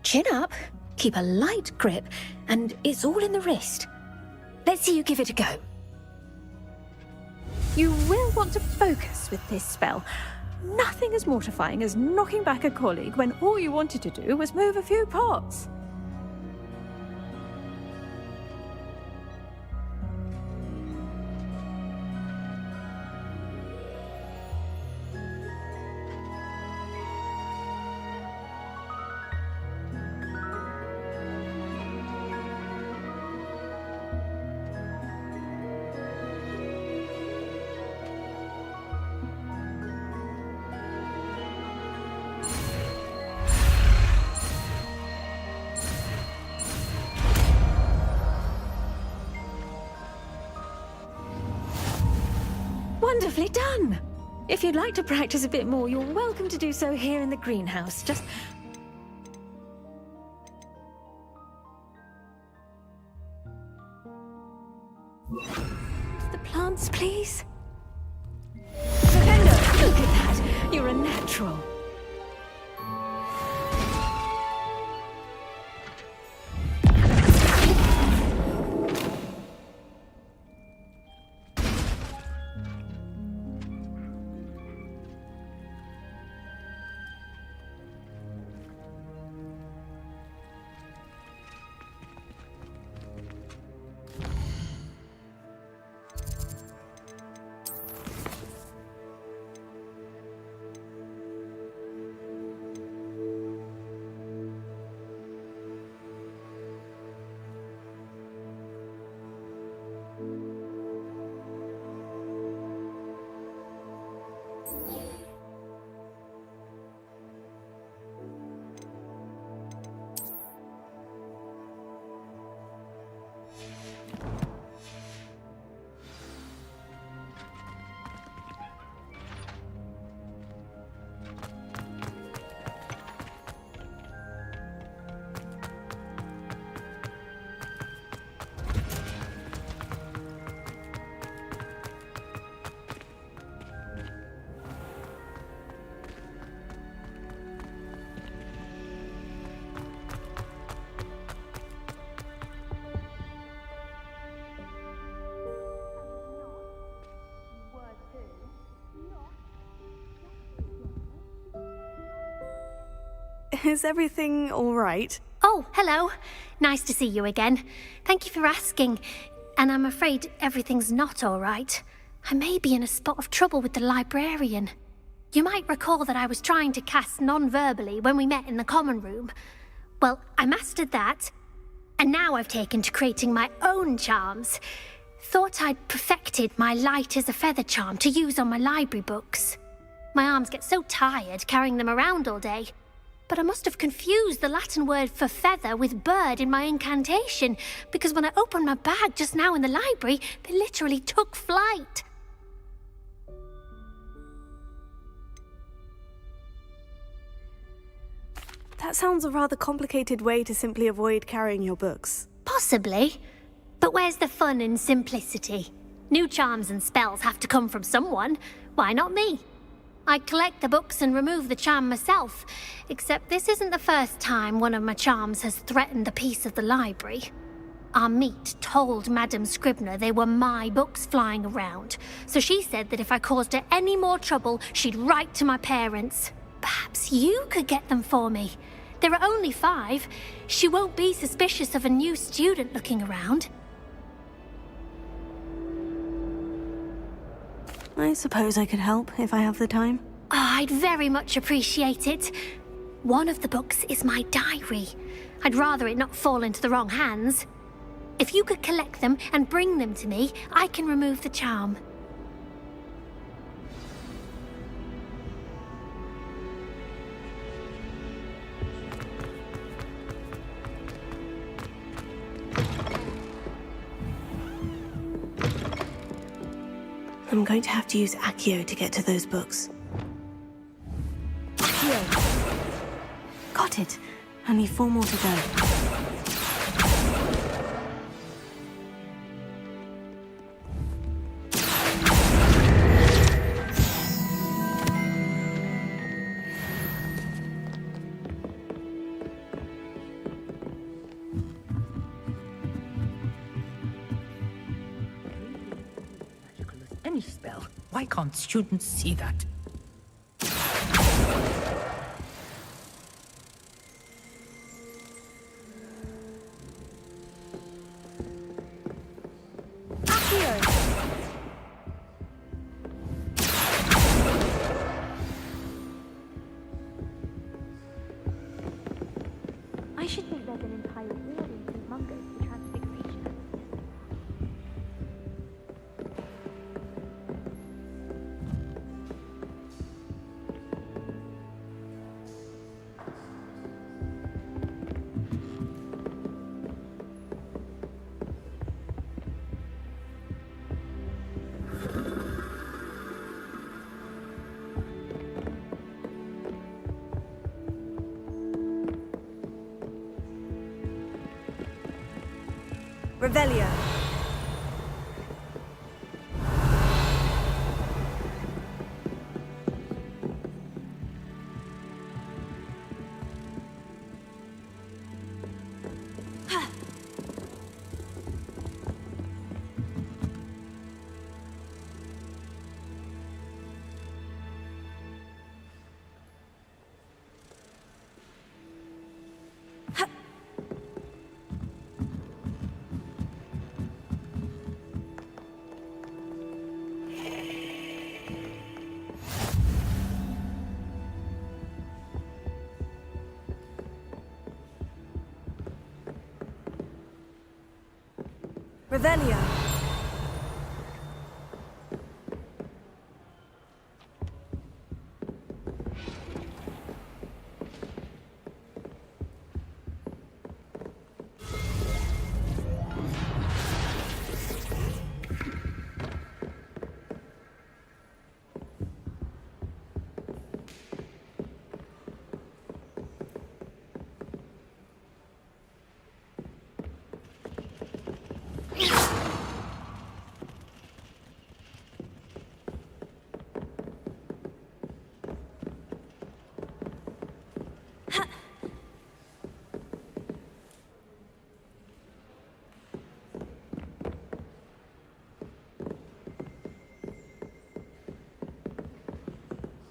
Chin up, keep a light grip, and it's all in the wrist. Let's see you give it a go. You will want to focus with this spell. Nothing as mortifying as knocking back a colleague when all you wanted to do was move a few pots. Wonderfully done! If you'd like to practice a bit more, you're welcome to do so here in the greenhouse. Just... The plants, please? Defender, look at that! You're a natural. Is everything all right? Oh, hello. Nice to see you again. Thank you for asking. And I'm afraid everything's not all right. I may be in a spot of trouble with the librarian. You might recall that I was trying to cast non-verbally when we met in the common room. Well, I mastered that. And now I've taken to creating my own charms. Thought I'd perfected my light as a feather charm to use on my library books. My arms get so tired carrying them around all day. But I must have confused the Latin word for feather with bird in my incantation, because when I opened my bag just now in the library, they literally took flight. That sounds a rather complicated way to simply avoid carrying your books. Possibly. But where's the fun in simplicity? New charms and spells have to come from someone. Why not me? I collect the books and remove the charm myself, except this isn't the first time one of my charms has threatened the peace of the library. Our meet told Madame Scribner they were my books flying around, so she said that if I caused her any more trouble, she'd write to my parents. Perhaps you could get them for me. There are only 5. She won't be suspicious of a new student looking around. I suppose I could help if I have the time. Oh, I'd very much appreciate it. One of the books is my diary. I'd rather it not fall into the wrong hands. If you could collect them and bring them to me, I can remove the charm. I'm going to have to use Accio to get to those books. Accio! Got it. Only 4 more to go. Any spell. Why can't students see that? I should think there's an entire audience of mongers for Transfiguration. Revelio. Revelio.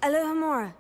Alohomora.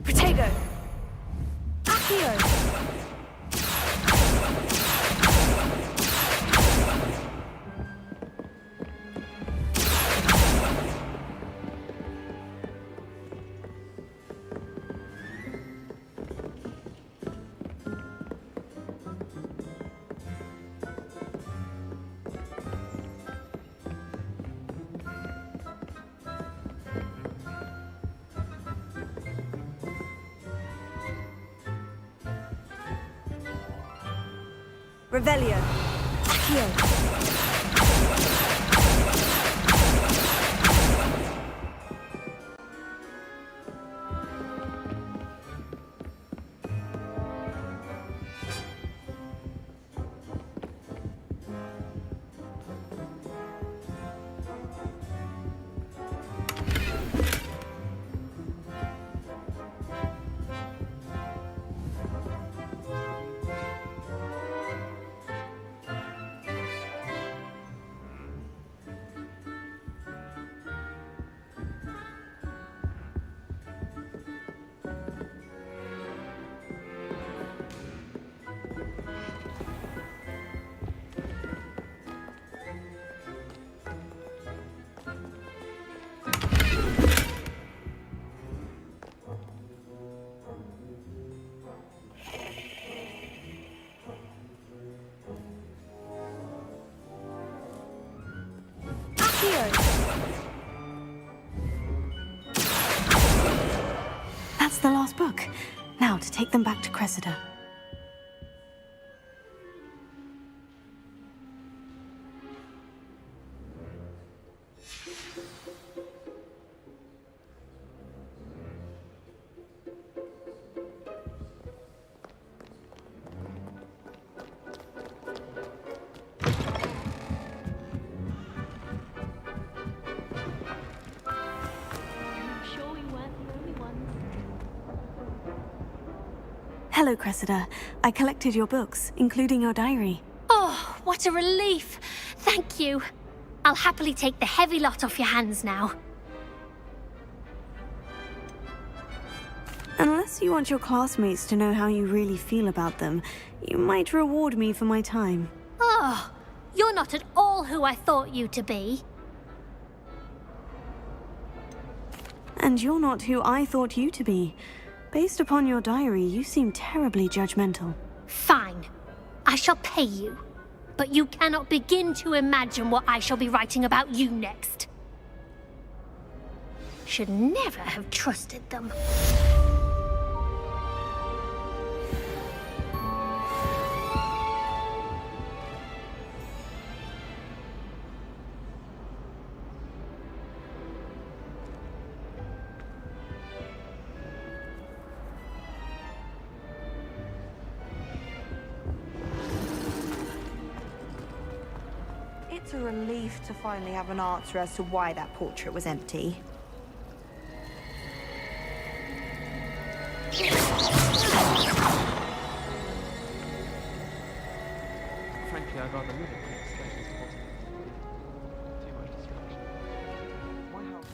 Protego! Accio! Revelio. Accio. That's the last book. Now to take them back to Cressida. Hello, Cressida. I collected your books, including your diary. Oh, what a relief. Thank you. I'll happily take the heavy lot off your hands now. Unless you want your classmates to know how you really feel about them, you might reward me for my time. Oh, you're not at all who I thought you to be. And you're not who I thought you to be. Based upon your diary, you seem terribly judgmental. Fine. I shall pay you. But you cannot begin to imagine what I shall be writing about you next. Should never have trusted them. It's a relief to finally have an answer as to why that portrait was empty. Frankly, I'd rather live in this place as possible. Too much distraction. Why help?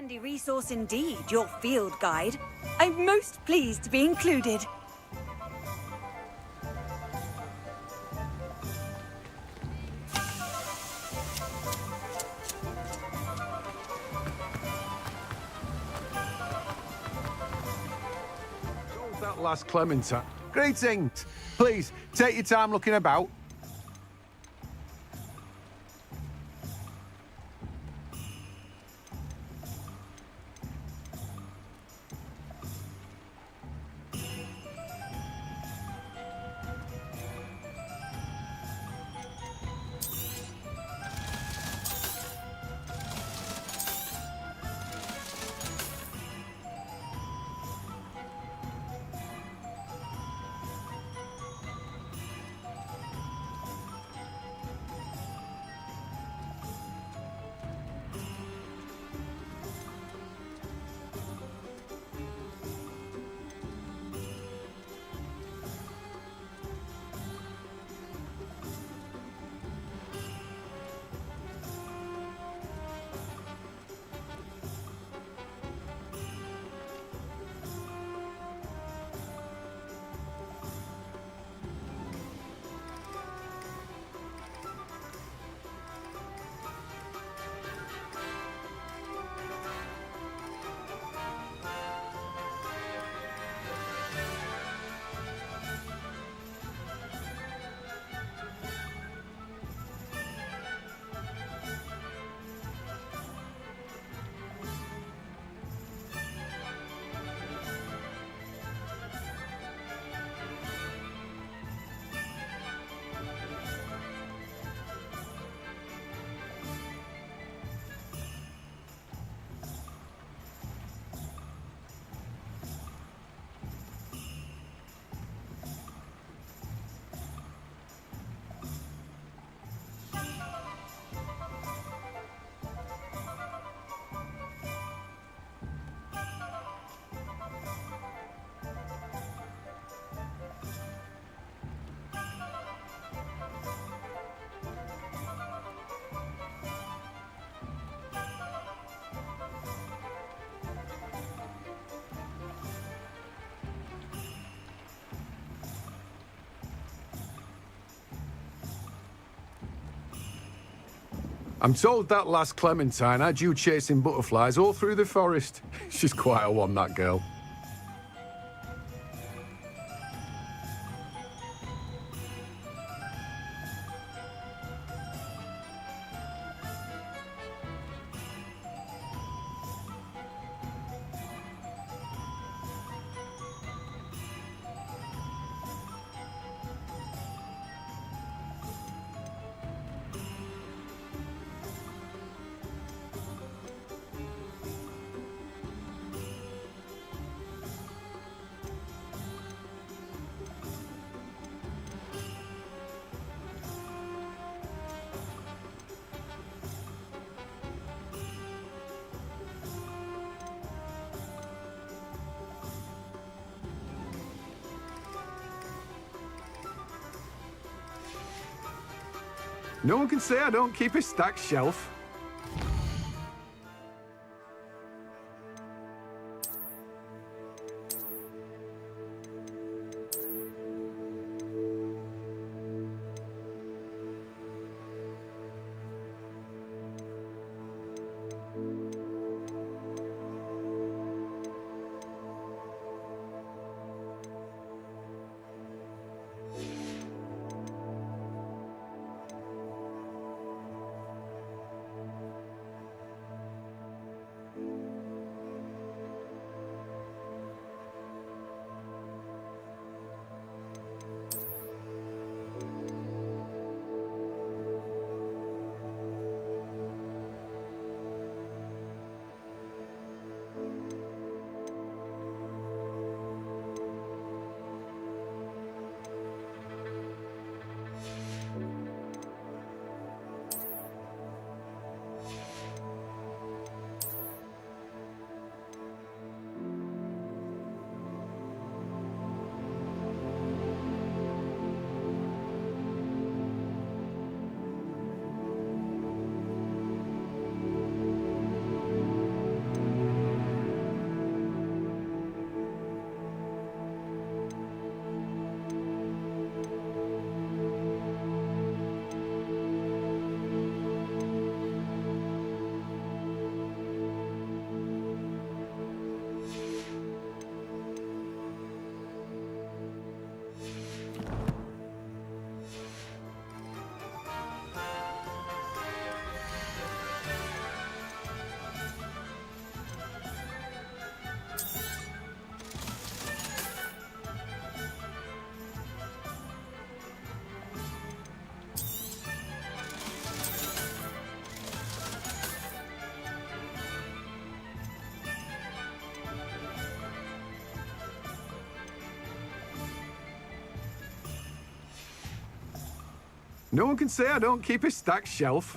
handy resource indeed, your field guide. I'm most pleased to be included. Sold that last clementine. Greetings. Please, take your time looking about. I'm told that last Clementine had you chasing butterflies all through the forest. She's quite a one, that girl. No one can say I don't keep a stacked shelf. No one can say I don't keep a stacked shelf.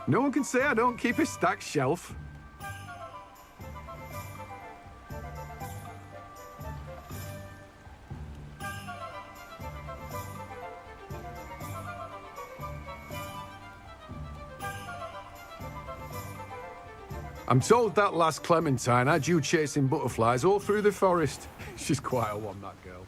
No one can say I don't keep a stacked shelf. I'm told that last Clementine had you chasing butterflies all through the forest. She's quite a one, that girl.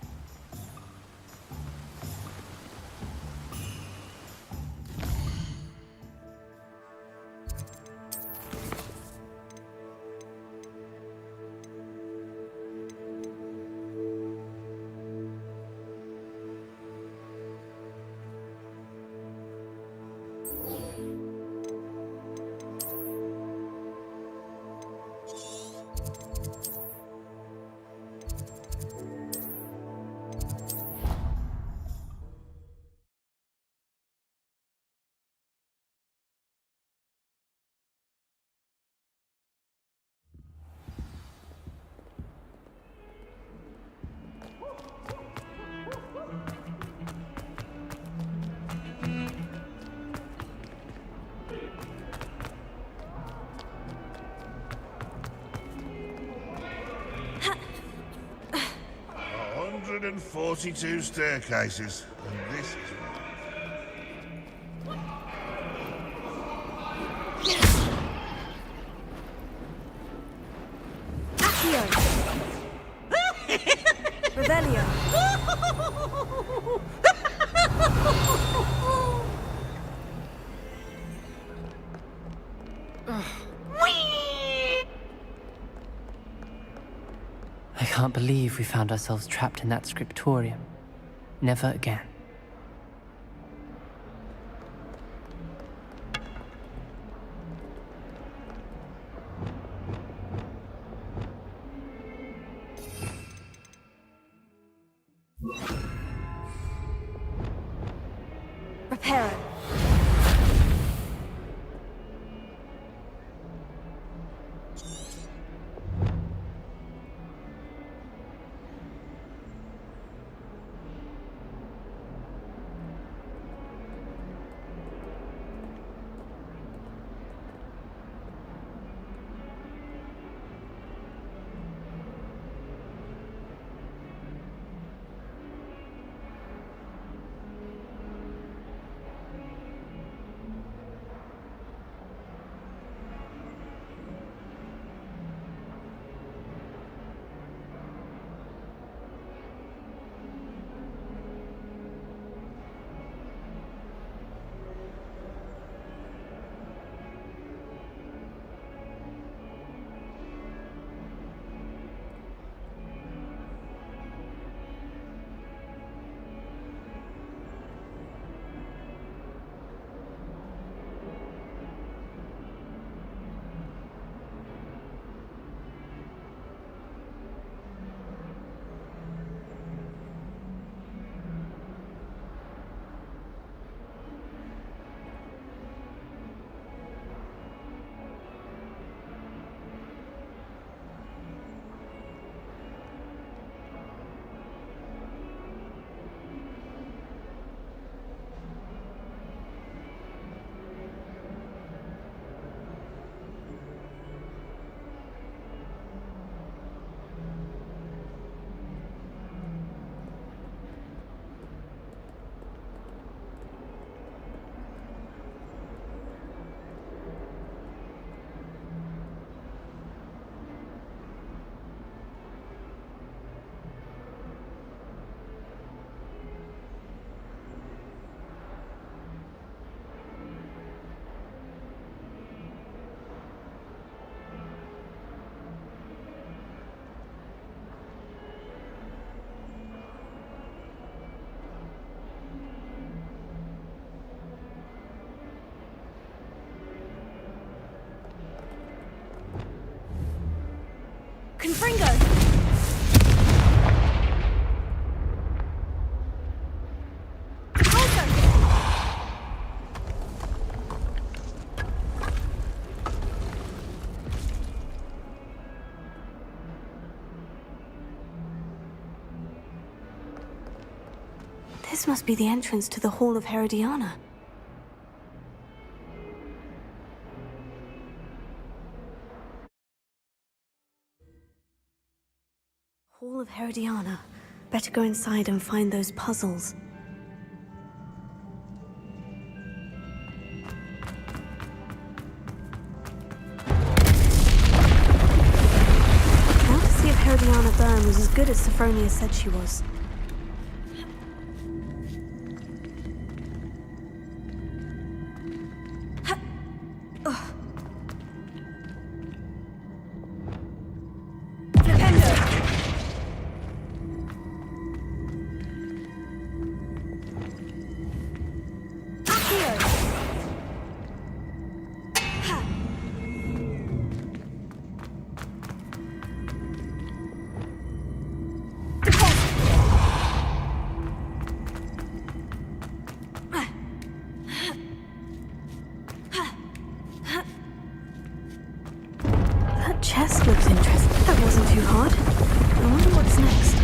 And 42 staircases, and this is Revelio. I can't believe we found ourselves trapped in that scriptorium. Never again. Pottera. Confringo! This must be the entrance to the Hall of Herodiana. Hall of Herodiana. Better go inside and find those puzzles. Now to see if Herodiana Byrne was as good as Sophronia said she was. Chest looks interesting. That wasn't too hard. I wonder what's next.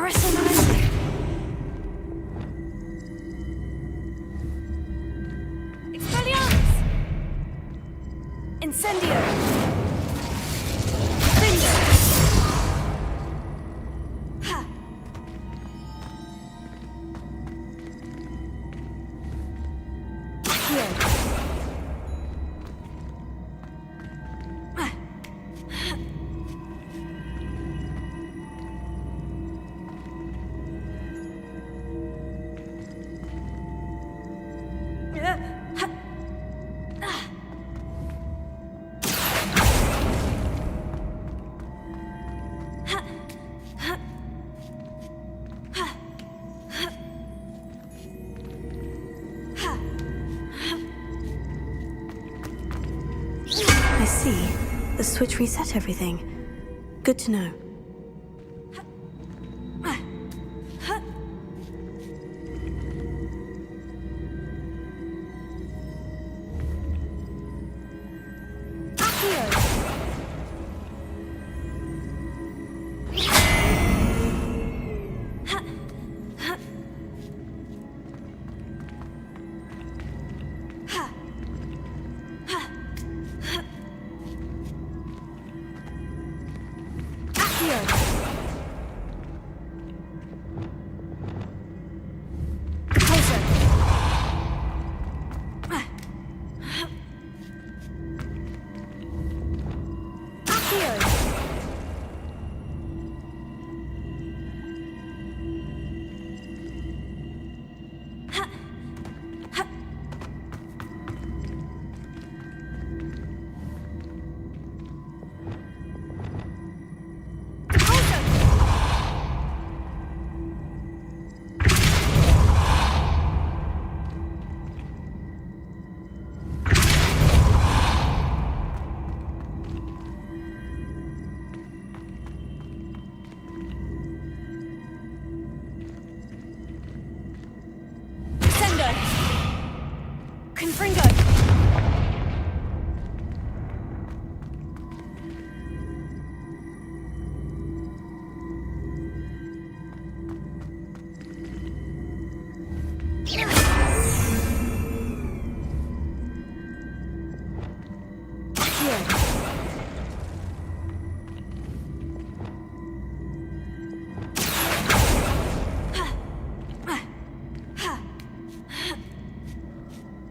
Presto momenti. Expelliarmus! Incendio! Bingo! Ha! Accio! I see. The switch reset everything. Good to know.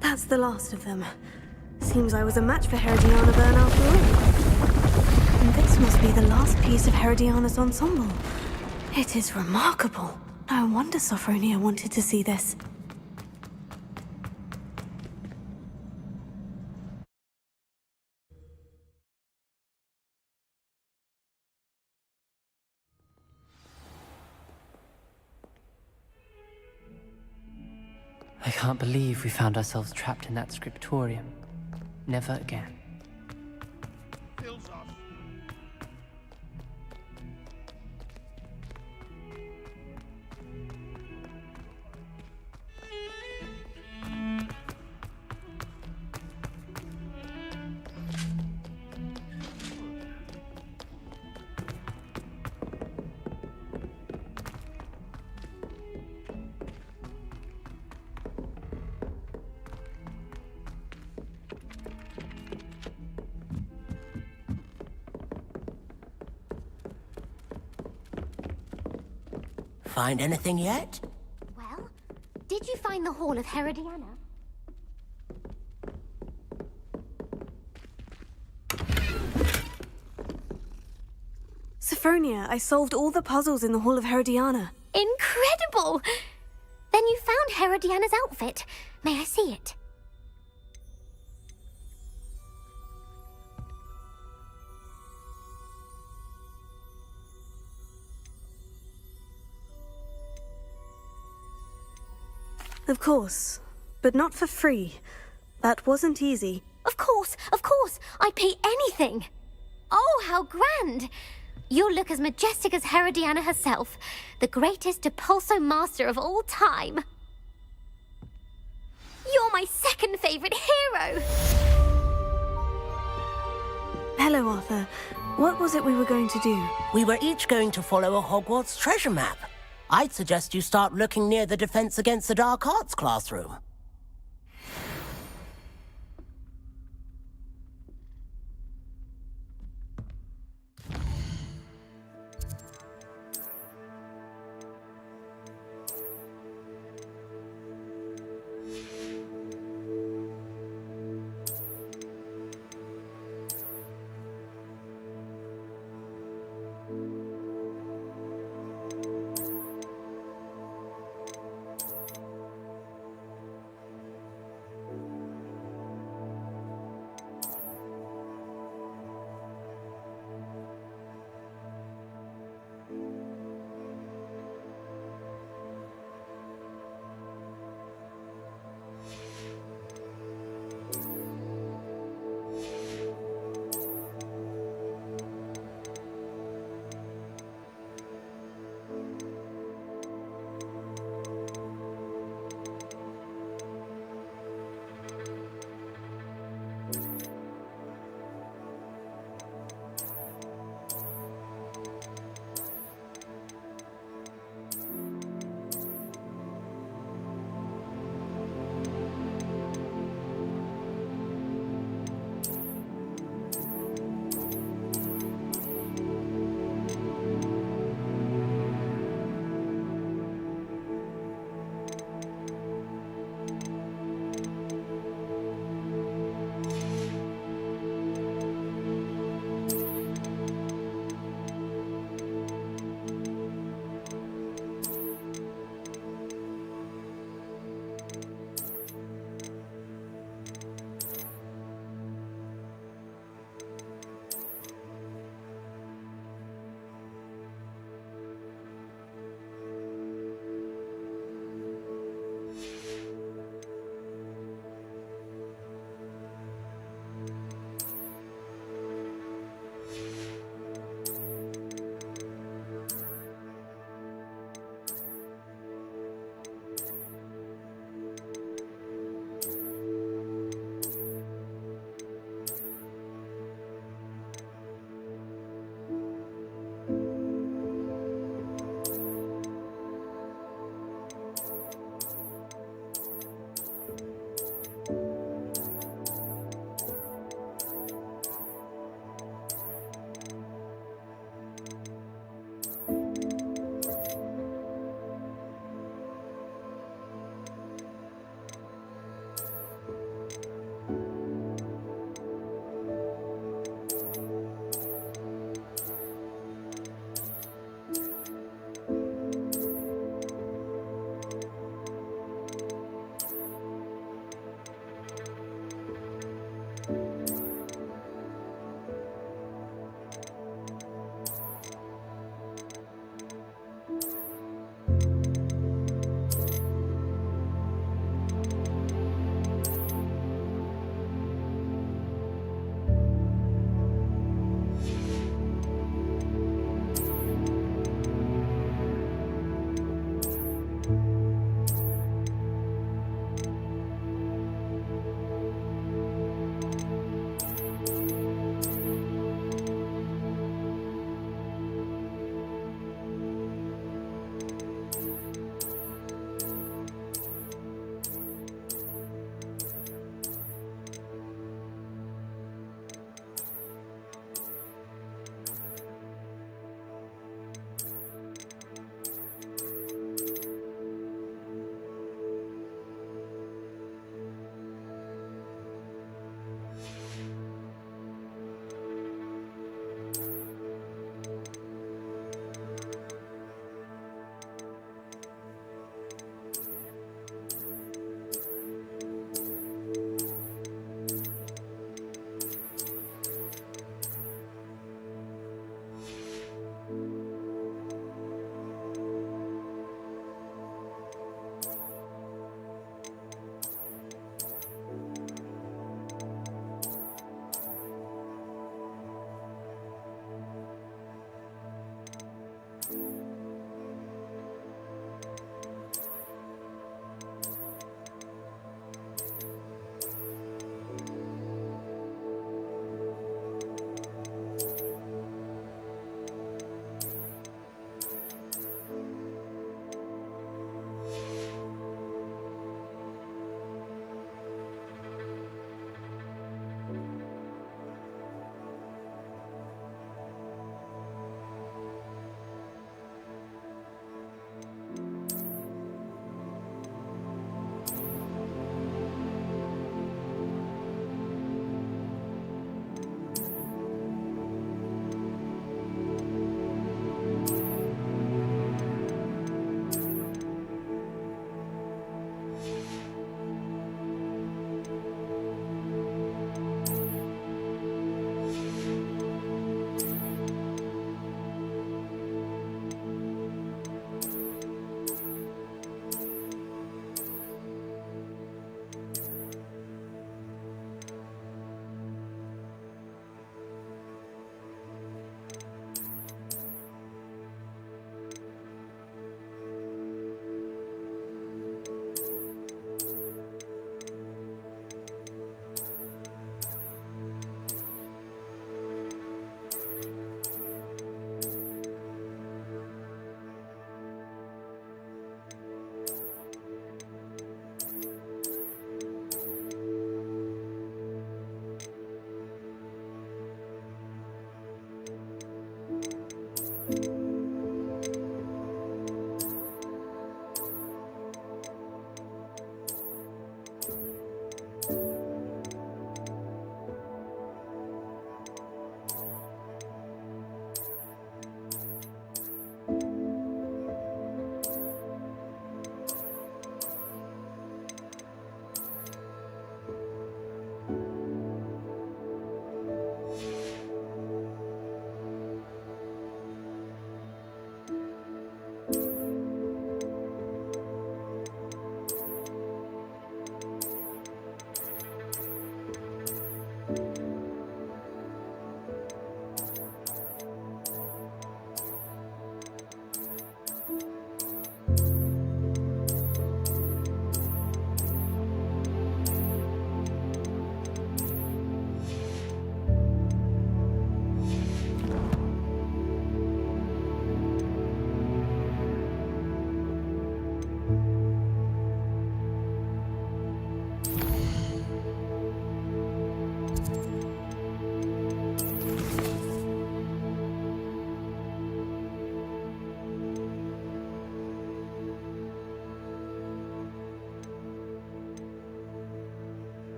That's the last of them. Seems I was a match for Herodiana Byrne after all. And this must be the last piece of Herodiana's ensemble. It is remarkable. No wonder Sophronia wanted to see this. I can't believe we found ourselves trapped in that scriptorium. Never again. Find anything yet? Well, did you find the Hall of Herodiana? Sophronia, I solved all the puzzles in the Hall of Herodiana. Incredible! Then you found Herodiana's outfit. May I see it? Of course, but not for free. That wasn't easy. Of course, I'd pay anything. Oh, how grand! You'll look as majestic as Herodiana herself, the greatest depulso master of all time. You're my second favorite hero! Hello, Arthur. What was it we were going to do? We were each going to follow a Hogwarts treasure map. I'd suggest you start looking near the Defense Against the Dark Arts classroom.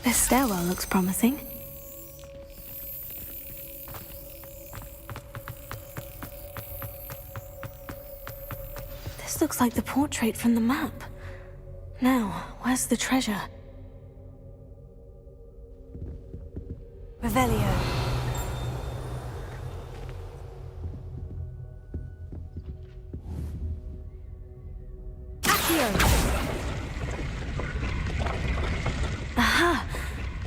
This stairwell looks promising. This looks like the portrait from the map. Now, where's the treasure? Revelio. Aha!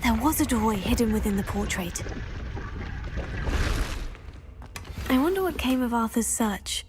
There was a doorway hidden within the portrait. I wonder what came of Arthur's search.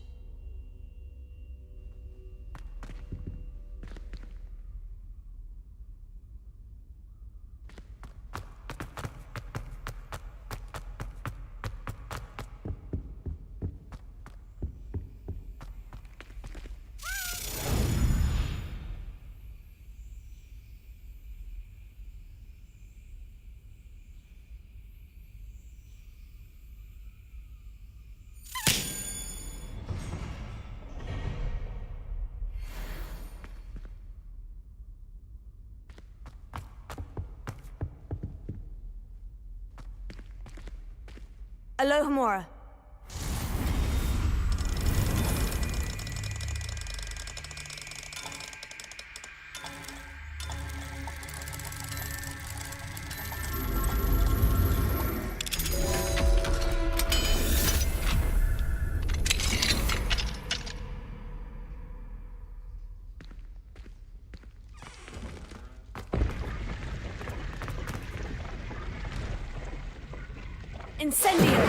Alohomora. Incendio!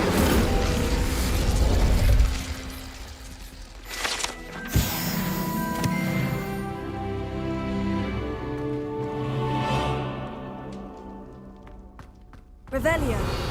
Revelio.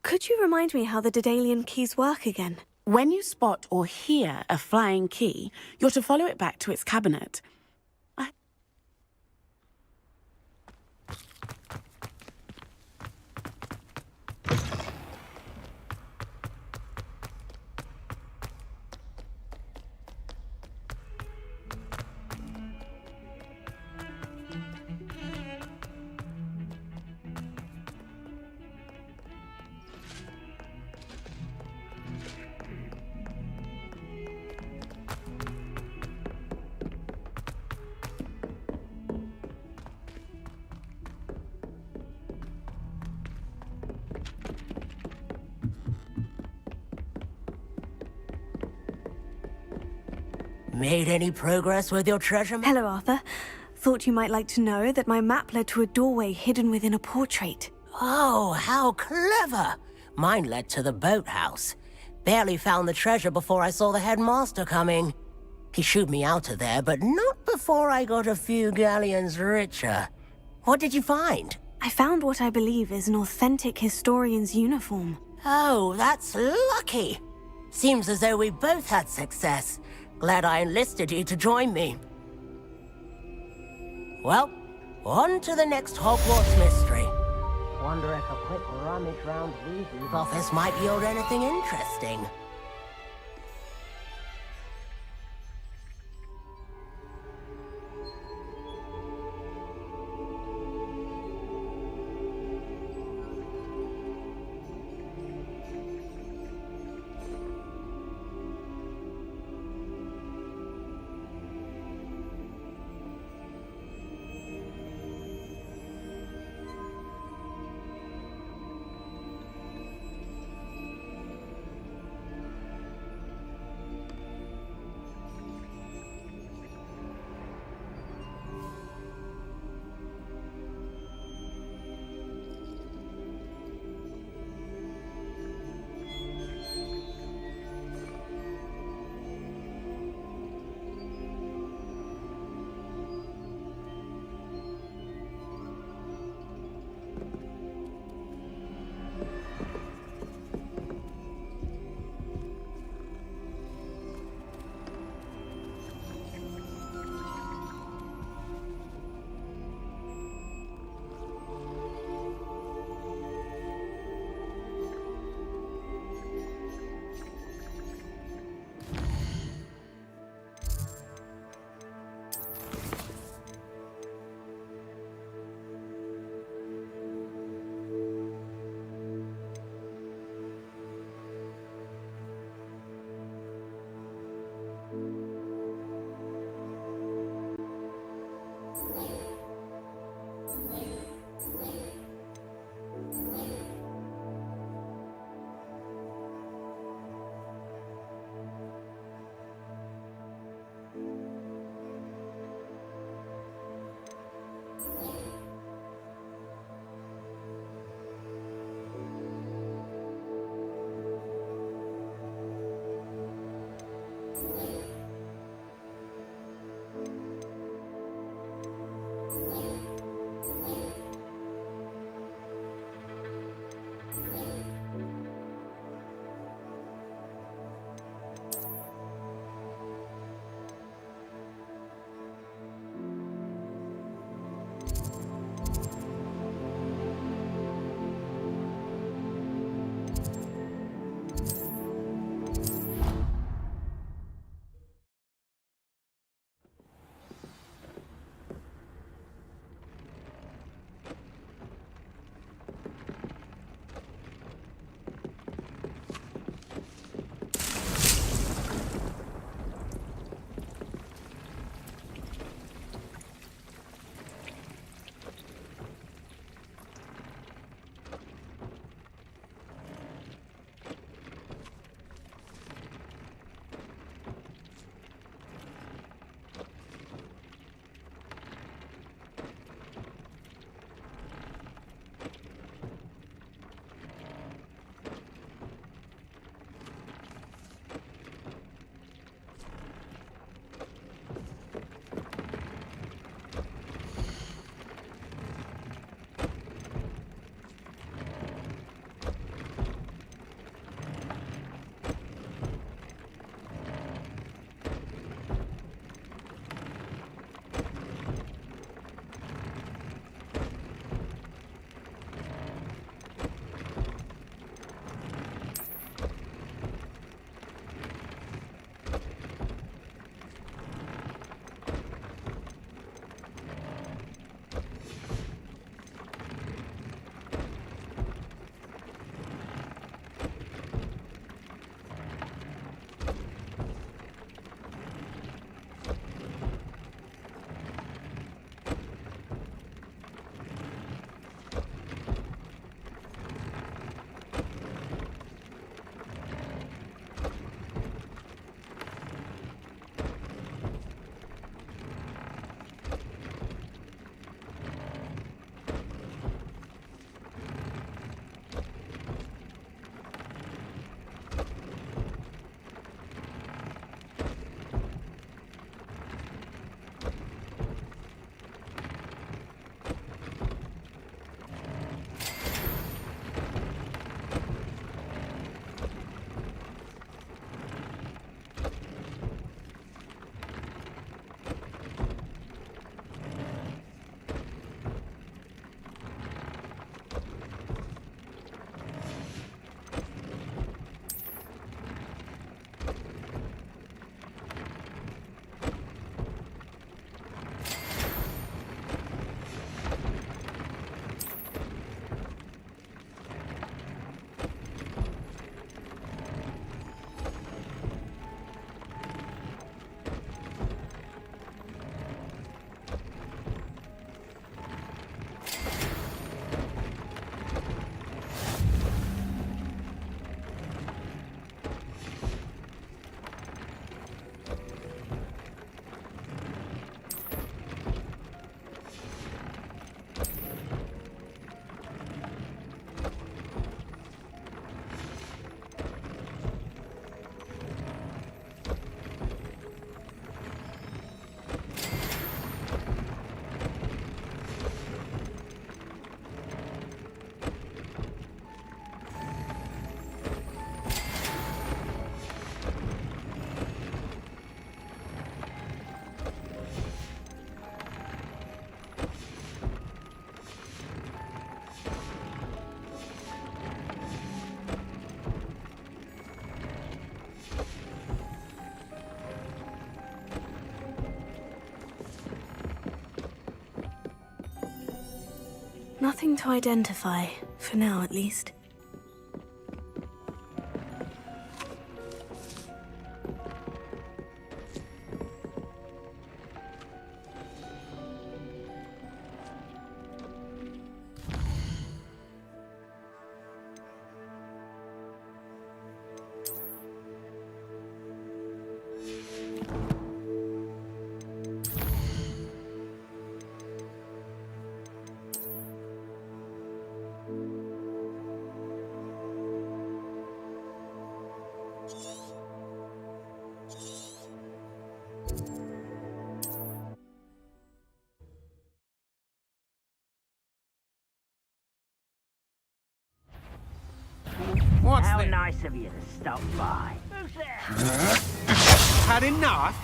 Could you remind me how the Daedalian keys work again? When you spot or hear a flying key, you're to follow it back to its cabinet. Made any progress with your treasure? Hello, Arthur. Thought you might like to know that my map led to a doorway hidden within a portrait. Oh, how clever! Mine led to the boathouse. Barely found the treasure before I saw the headmaster coming. He shooed me out of there, but not before I got a few galleons richer. What did you find? I found what I believe is an authentic historian's uniform. Oh, that's lucky. Seems as though we both had success. Glad I enlisted you to join me. Well, on to the next Hogwarts mystery. Wonder if a quick rummage round Weasley's office might yield anything interesting. nothing to identify, for now at least. What's How nice of you to stop by. Who's there? Had enough?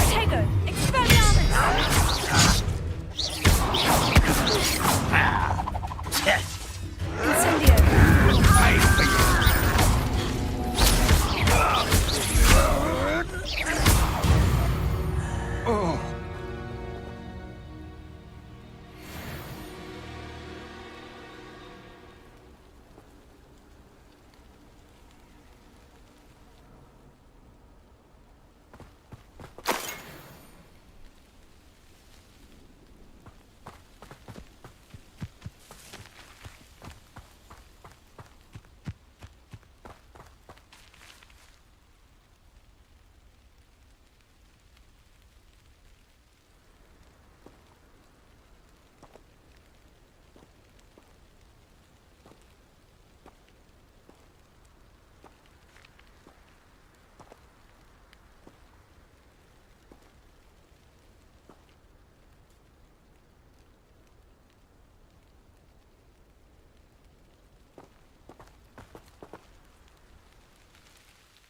Tego, Expelliarmus! Incendio!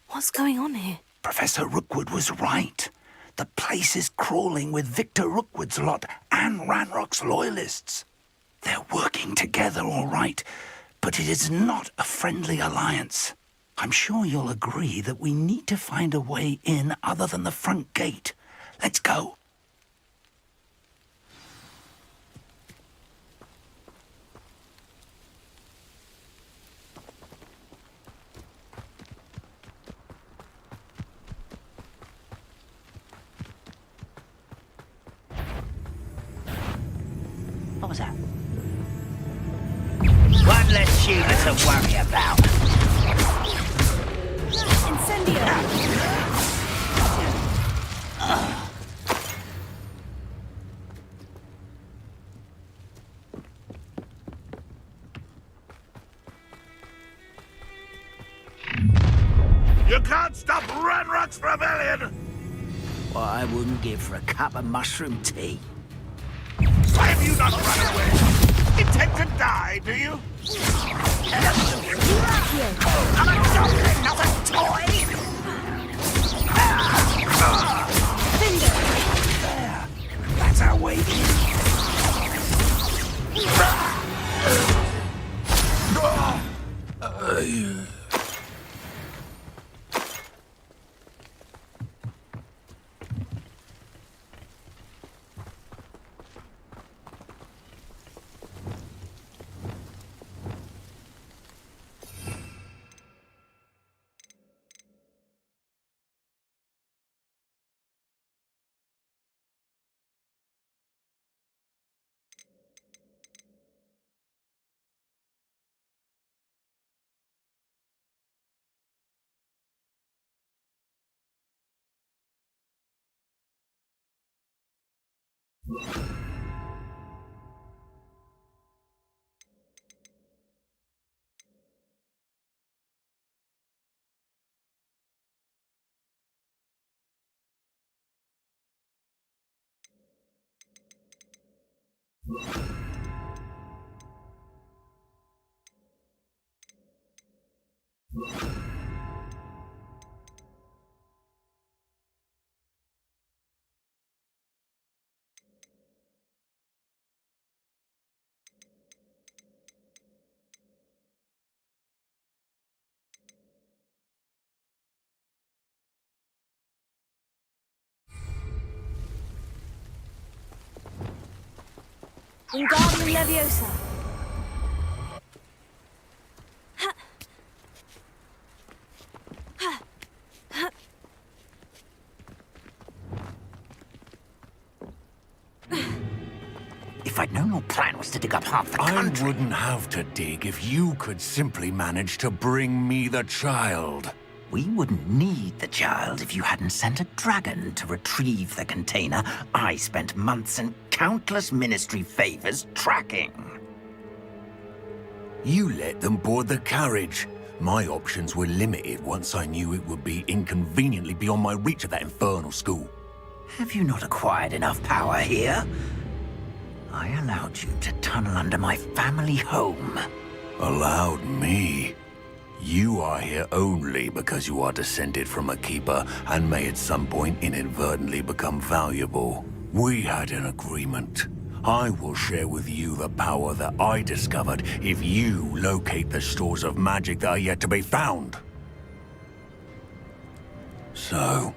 What's going on here? Professor Rookwood was right. The place is crawling with Victor Rookwood's lot and Ranrock's loyalists. They're working together, all right, but it is not a friendly alliance. I'm sure you'll agree that we need to find a way in other than the front gate. Let's go. What was that? One less human to worry about. Incendio! You can't stop Ranrock's rebellion! What I wouldn't give for a cup of mushroom tea. Why have you not run away? Intend to die, do you? I'm a goblin, not a toy! There. That's our way in. Wingardium Leviosa. If I'd known your plan was to dig up half the country... I wouldn't have to dig if you could simply manage to bring me the child. We wouldn't need the child if you hadn't sent a dragon to retrieve the container I spent months and countless ministry favors tracking. You let them board the carriage. My options were limited once I knew it would be inconveniently beyond my reach at that infernal school. Have you not acquired enough power here? I allowed you to tunnel under my family home. Allowed me? You are here only because you are descended from a keeper and may at some point inadvertently become valuable. We had an agreement. I will share with you the power that I discovered if you locate the stores of magic that are yet to be found. So,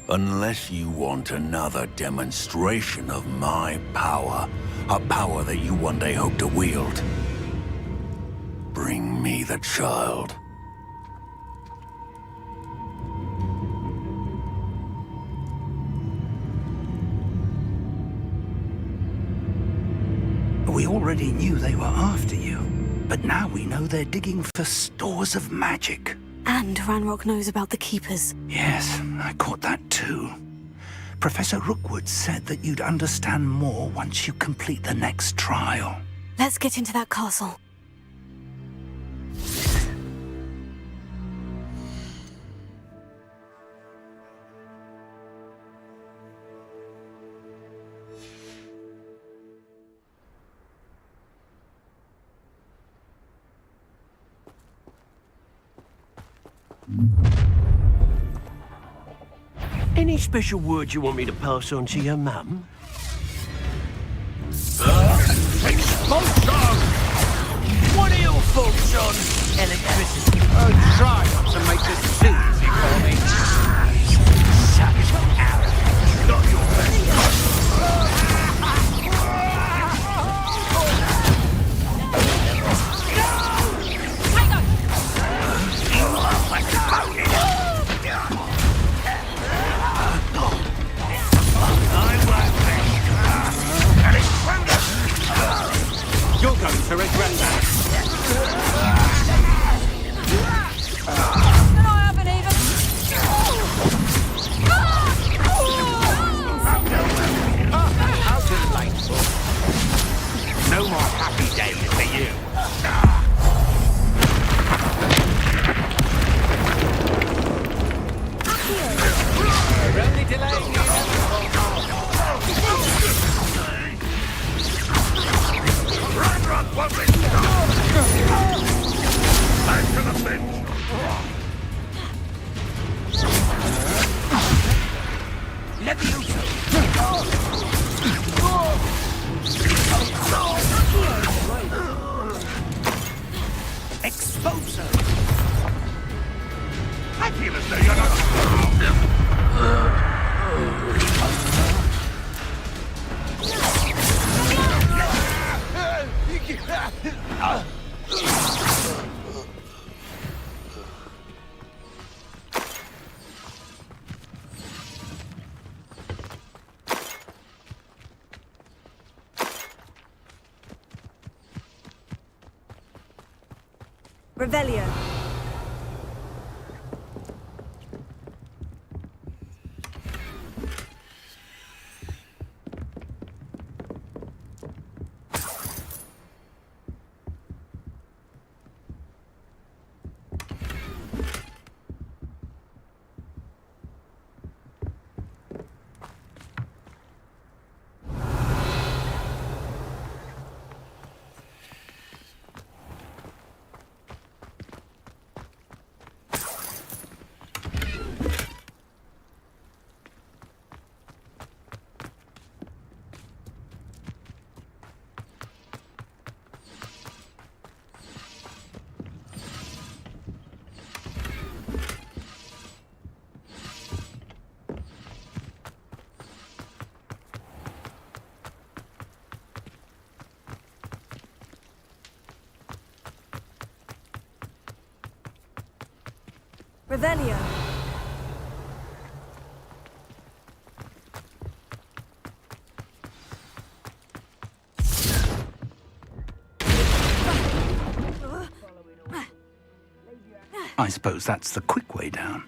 unless you want another demonstration of my power, a power that you one day hope to wield, bring me the child. We already knew they were after you, but now we know they're digging for stores of magic. And Ranrock knows about the Keepers. Yes, I caught that too. Professor Rookwood said that you'd understand more once you complete the next trial. Let's get into that castle. Any special words you want me to pass on to your mum? Expulsion! What are your thoughts on electricity? Oh, try not to make this too easy for me. Shut up. Not your best. You're going to regret that. And I haven't even... How delightful. No more happy days for you. We're only delaying the inevitable. Ranrock won't be stopped! Back to the bench! Expose her! I feel as though you're not... Revelio. Revelio. I suppose that's the quick way down.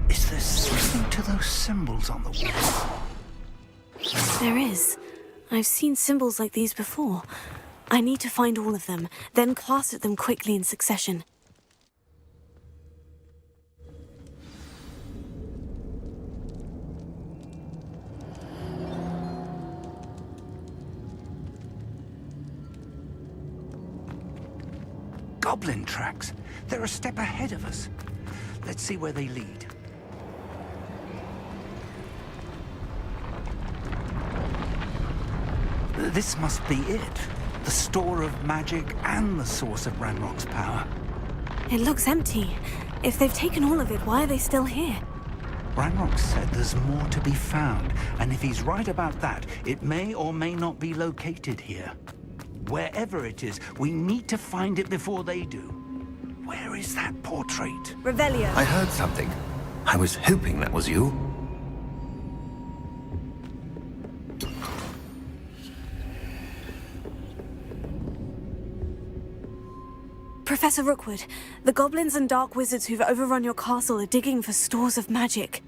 Is there something to those symbols on the wall? There is. I've seen symbols like these before. I need to find all of them, then cast at them quickly in succession. Goblin tracks. They're a step ahead of us. Let's see where they lead. This must be it. The store of magic and the source of Ranrock's power. It looks empty. If they've taken all of it, why are they still here? Ranrock said there's more to be found, and if he's right about that, it may or may not be located here. Wherever it is, we need to find it before they do. Where is that portrait? Revelio. I heard something. I was hoping that was you. Professor Rookwood, the goblins and dark wizards who've overrun your castle are digging for stores of magic,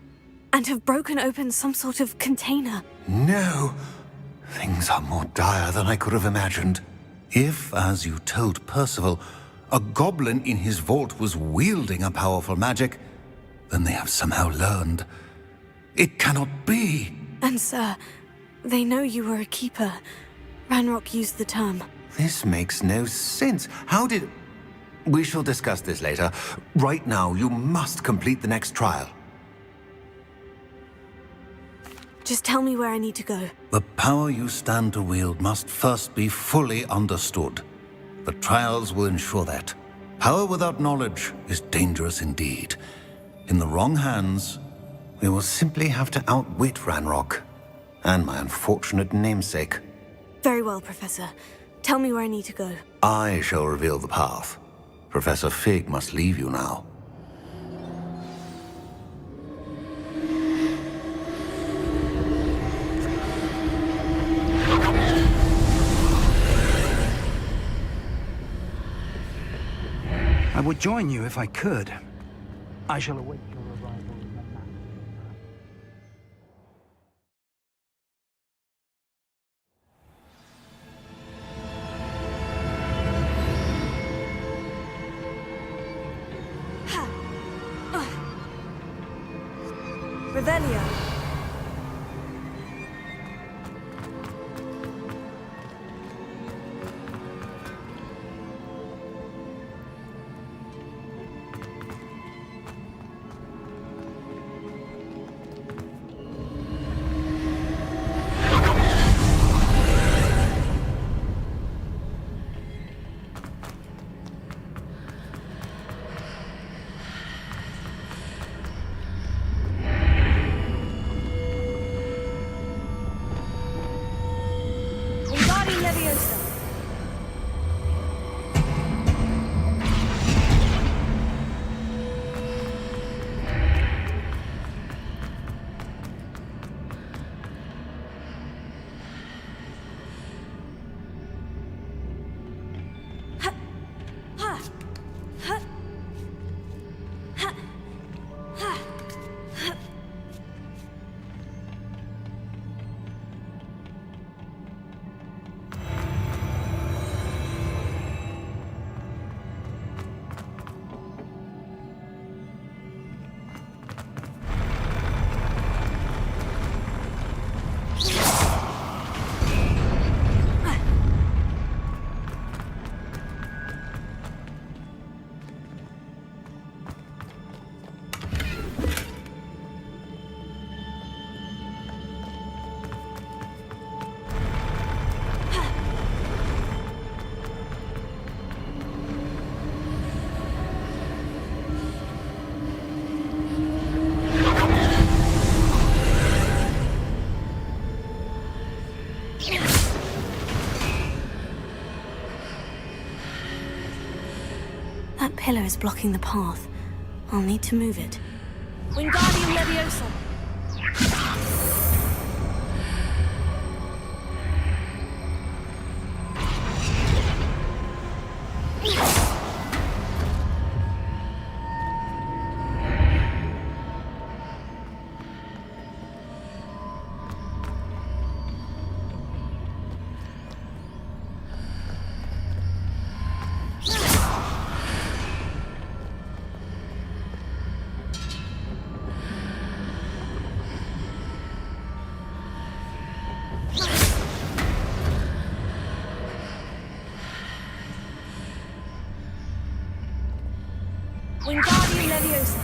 and have broken open some sort of container. No. Things are more dire than I could have imagined. If, as you told Percival, a goblin in his vault was wielding a powerful magic, then they have somehow learned. It cannot be. And sir, they know you were a keeper. Ranrock used the term. This makes no sense. How did... We shall discuss this later. Right now, you must complete the next trial. Just tell me where I need to go. The power you stand to wield must first be fully understood. The trials will ensure that. Power without knowledge is dangerous indeed. In the wrong hands, we will simply have to outwit Ranrock and my unfortunate namesake. Very well, Professor. Tell me where I need to go. I shall reveal the path. Professor Fig must leave you now. I would join you if I could. I shall await your arrival in the map. Revelio. pillar is blocking the path. I'll need to move it. Wingardium Leviosa. Wingardium Leviosa.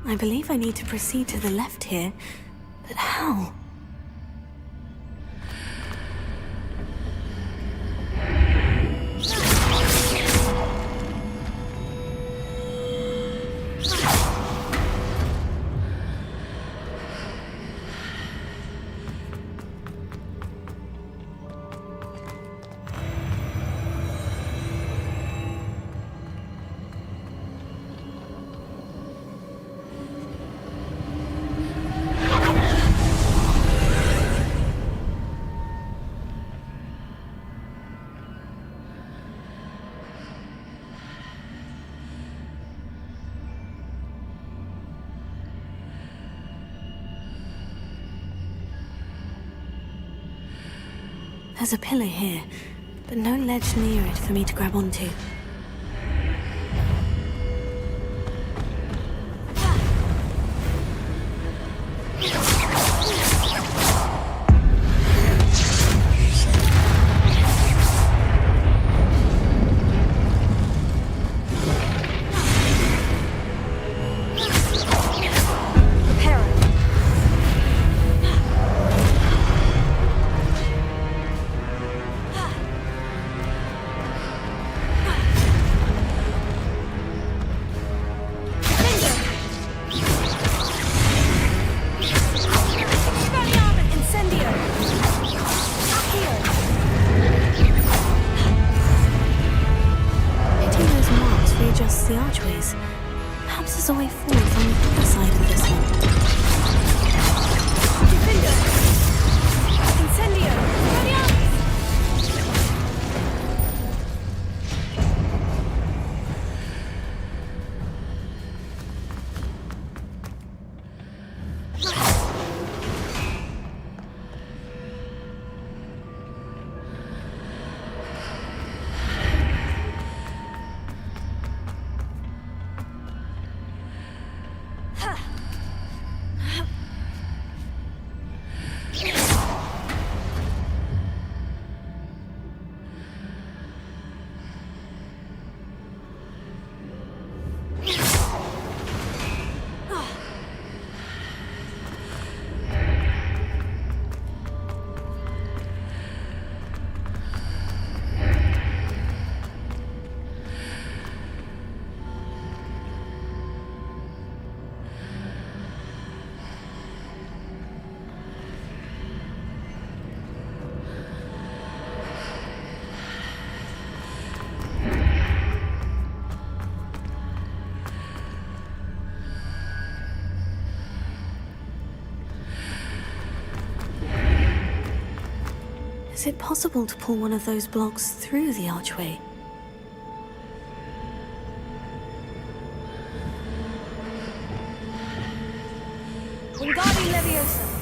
I believe I need to proceed to the left here, but how? There's a pillar here, but no ledge near it for me to grab onto. The archways. Perhaps there's a way forward from is it possible to pull one of those blocks through the archway? Wingardium Leviosa.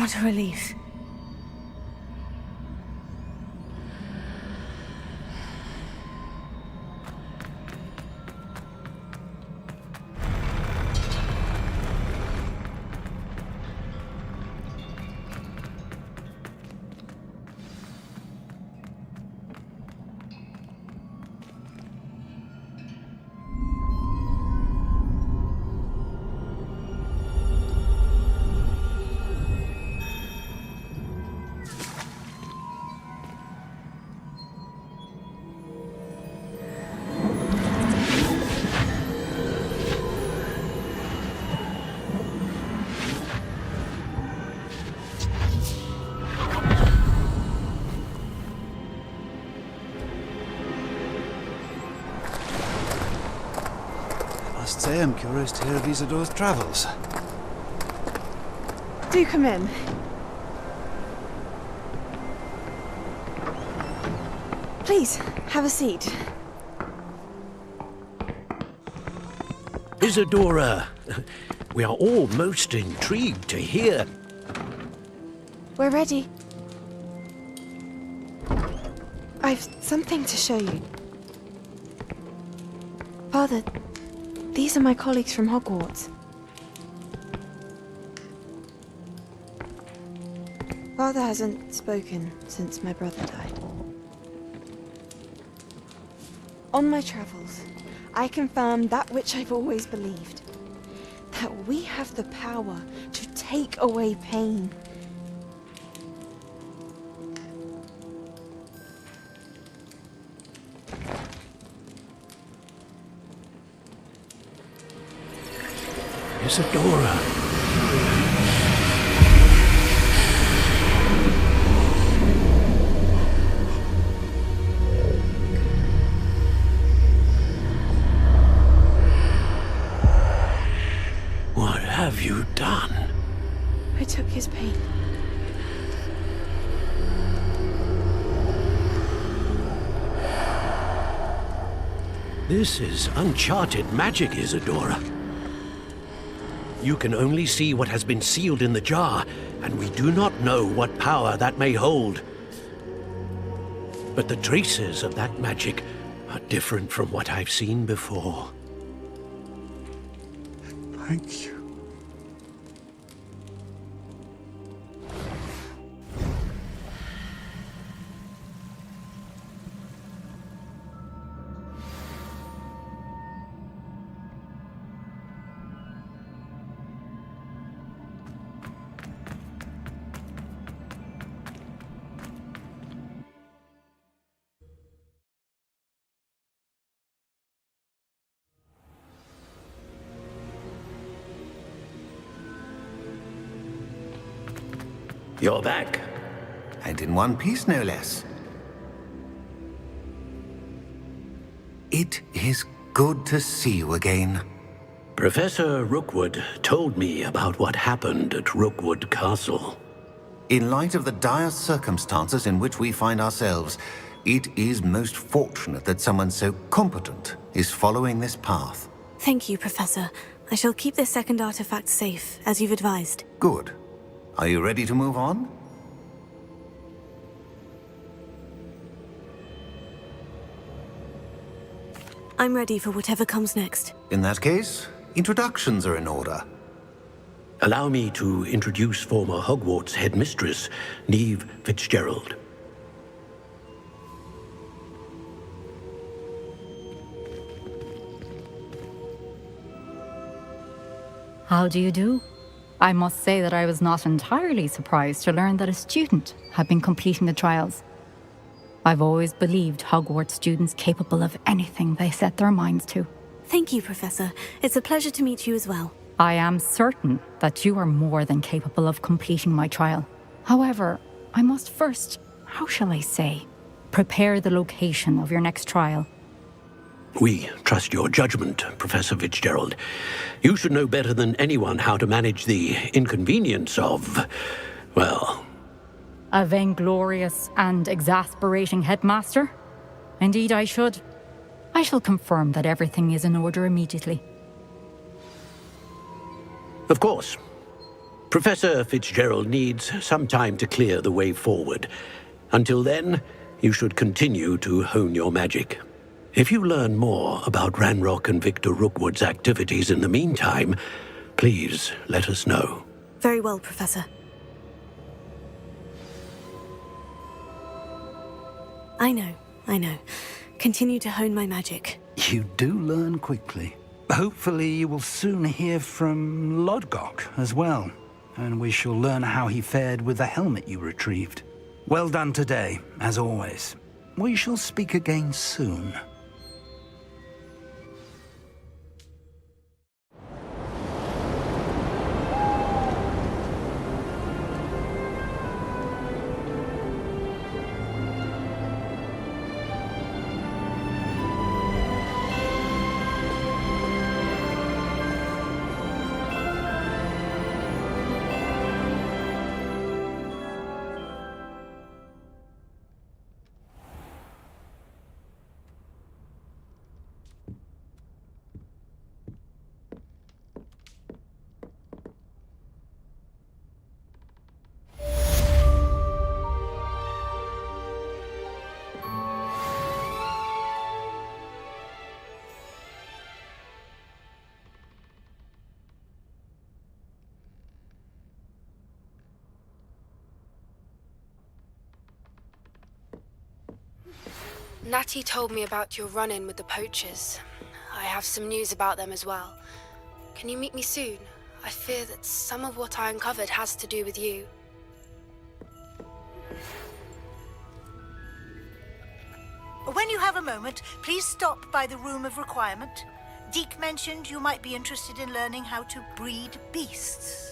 What a relief. I must say I'm curious to hear of Isidore's travels. Do come in. Please, have a seat. Isidora, we are all most intrigued to hear. We're ready. I've something to show you. Father, these are my colleagues from Hogwarts. Father hasn't spoken since my brother died. On my travels, I confirmed that which I've always believed. That we have the power to take away pain. Isidora. What have you done? I took his pain. This is uncharted magic, Isidora. You can only see what has been sealed in the jar, and we do not know what power that may hold. But the traces of that magic are different from what I've seen before. Thank you. You're back. And in one piece, no less. It is good to see you again. Professor Rookwood told me about what happened at Rookwood Castle. In light of the dire circumstances in which we find ourselves, it is most fortunate that someone so competent is following this path. Thank you, Professor. I shall keep this second artifact safe, as you've advised. Good. Are you ready to move on? I'm ready for whatever comes next. In that case, introductions are in order. Allow me to introduce former Hogwarts headmistress, Neve Fitzgerald. How do you do? I must say that I was not entirely surprised to learn that a student had been completing the trials. I've always believed Hogwarts students capable of anything they set their minds to. Thank you, Professor. It's a pleasure to meet you as well. I am certain that you are more than capable of completing my trial. However, I must first, how shall I say, prepare the location of your next trial. We trust your judgment, Professor Fitzgerald. You should know better than anyone how to manage the inconvenience of, well... A vainglorious and exasperating headmaster? Indeed I should. I shall confirm that everything is in order immediately. Of course. Professor Fitzgerald needs some time to clear the way forward. Until then, you should continue to hone your magic. If you learn more about Ranrock and Victor Rookwood's activities in the meantime, please let us know. Very well, Professor. I know. Continue to hone my magic. You do learn quickly. Hopefully you will soon hear from Lodgok as well, and we shall learn how he fared with the helmet you retrieved. Well done today, as always. We shall speak again soon. Natty told me about your run-in with the poachers. I have some news about them as well. Can you meet me soon? I fear that some of what I uncovered has to do with you. When you have a moment, please stop by the Room of Requirement. Deke mentioned you might be interested in learning how to breed beasts.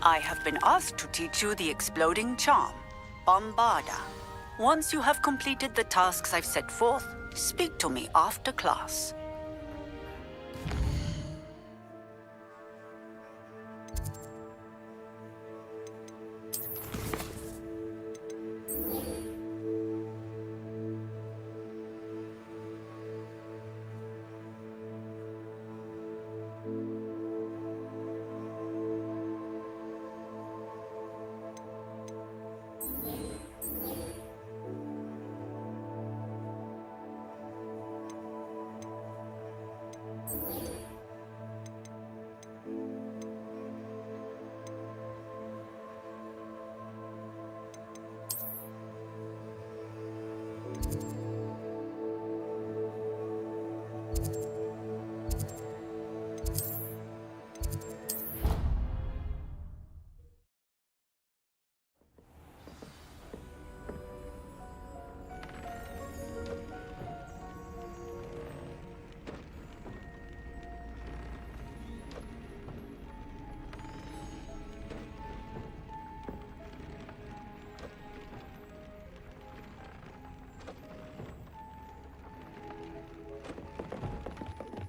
I have been asked to teach you the exploding charm, Bombarda. Once you have completed the tasks I've set forth, speak to me after class.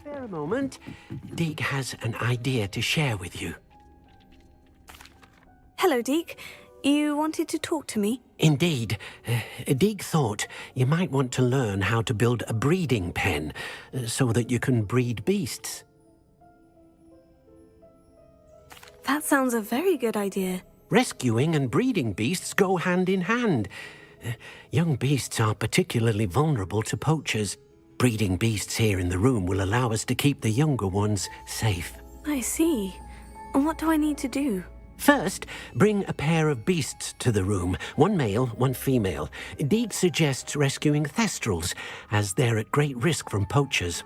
Spare a moment. Deke has an idea to share with you. Hello, Deke. You wanted to talk to me? Indeed. Deke thought you might want to learn how to build a breeding pen so that you can breed beasts. That sounds a very good idea. Rescuing and breeding beasts go hand in hand. Young beasts are particularly vulnerable to poachers. Breeding beasts here in the room will allow us to keep the younger ones safe. I see. And what do I need to do? First, bring a pair of beasts to the room. One male, one female. Deke suggests rescuing thestrals, as they're at great risk from poachers.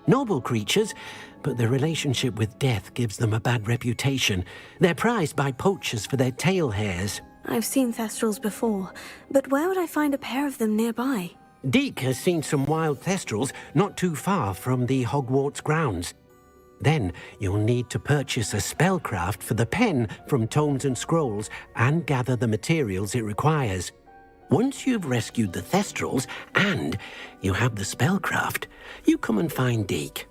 Noble creatures, but their relationship with death gives them a bad reputation. They're prized by poachers for their tail hairs. I've seen thestrals before, but where would I find a pair of them nearby? Deke has seen some wild thestrals not too far from the Hogwarts grounds. Then you'll need to purchase a spellcraft for the pen from tomes and scrolls and gather the materials it requires. Once you've rescued the thestrals and you have the spellcraft, you come and find Deke.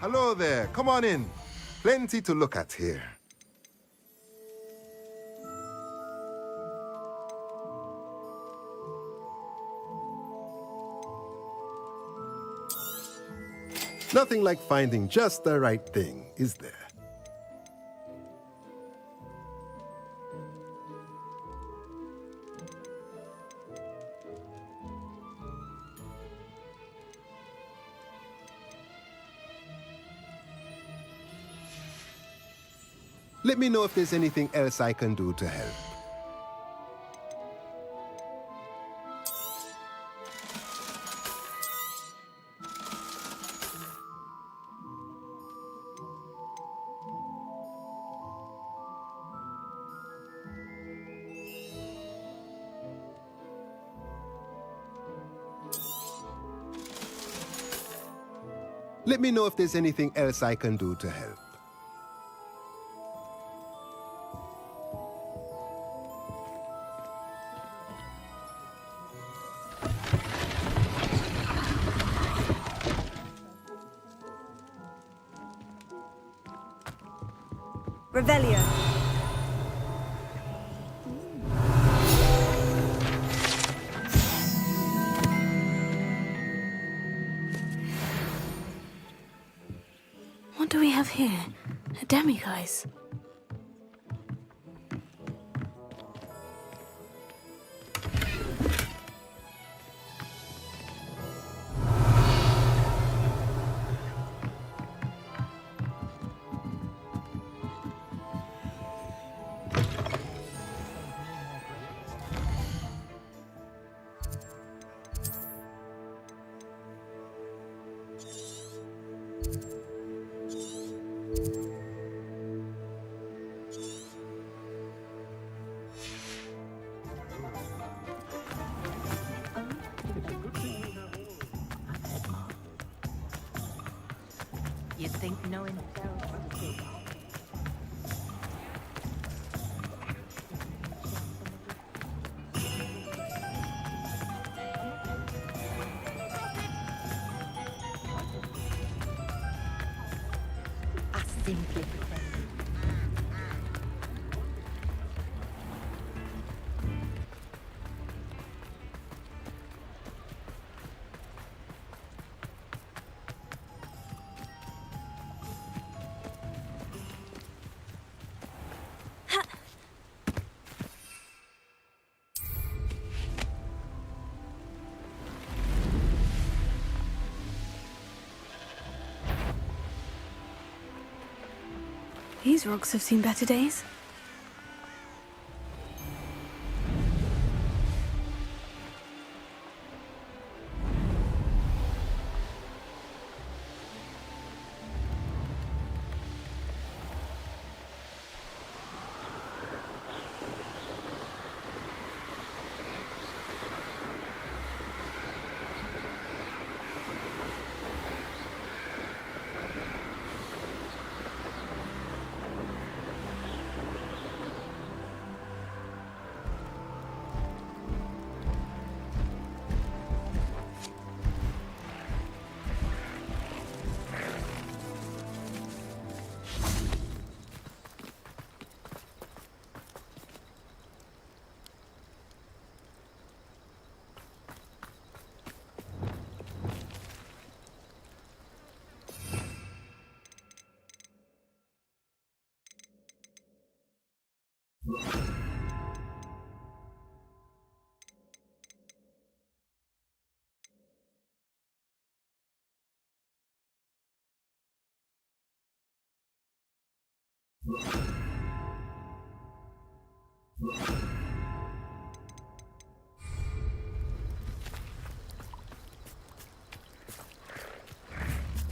Hello there, come on in. Plenty to look at here. Nothing like finding just the right thing, is there? Let me know if there's anything else I can do to help. Let me know if there's anything else I can do to help. Revelio. What do we have here? A demiguise. You'd think knowing I simply These rocks have seen better days.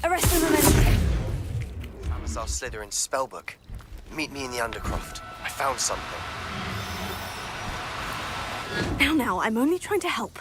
Arrest the momentum. That was our Slytherin spellbook. Meet me in the Undercroft. I found something. Now, I'm only trying to help.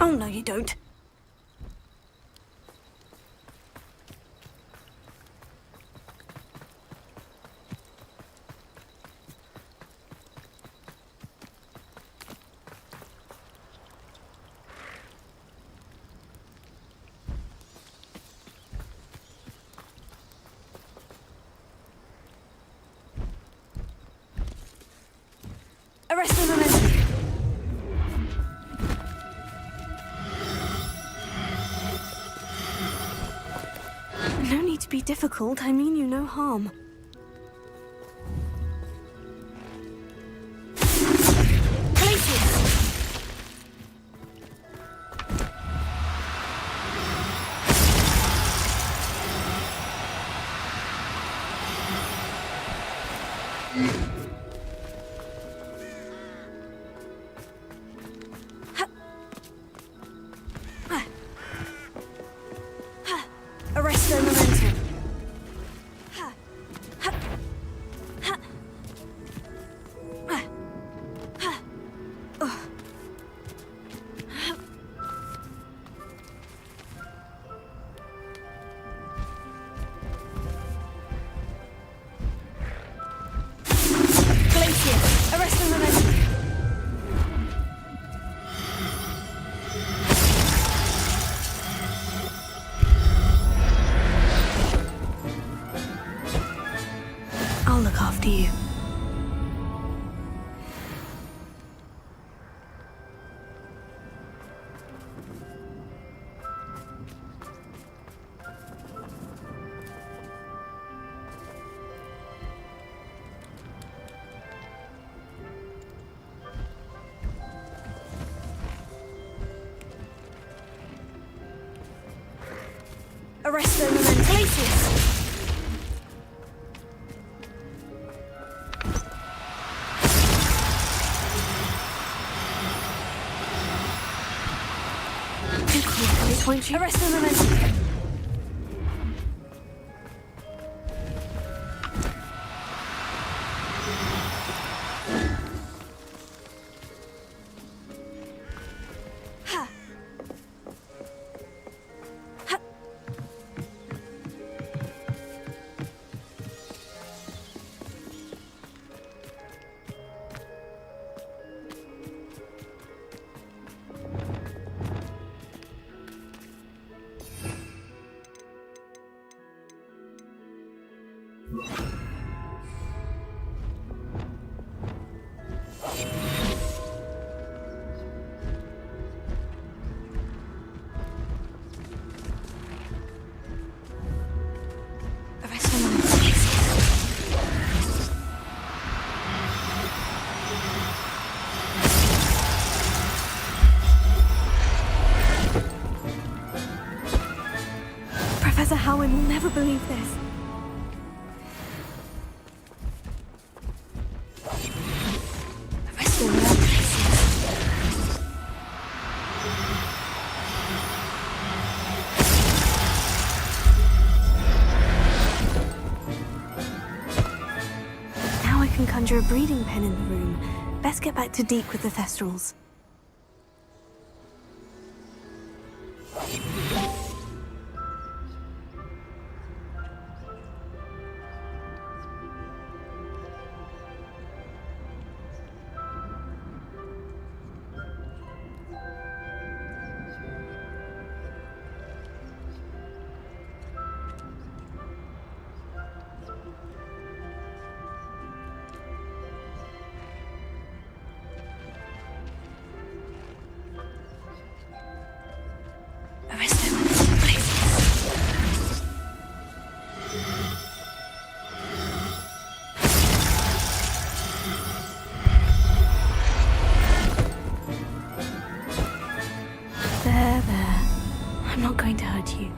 Oh, no, you don't. Arrest the momentum. No need to be difficult. I mean you no harm. Places. after you. Arrest them and then places! Too close, won't you? Arrest them and then... Professor Howard will never believe this. Arrest them in their places. Now I can conjure a breeding pen in the room. Best get back to Deke with the Thestrals. There. I'm not going to hurt you.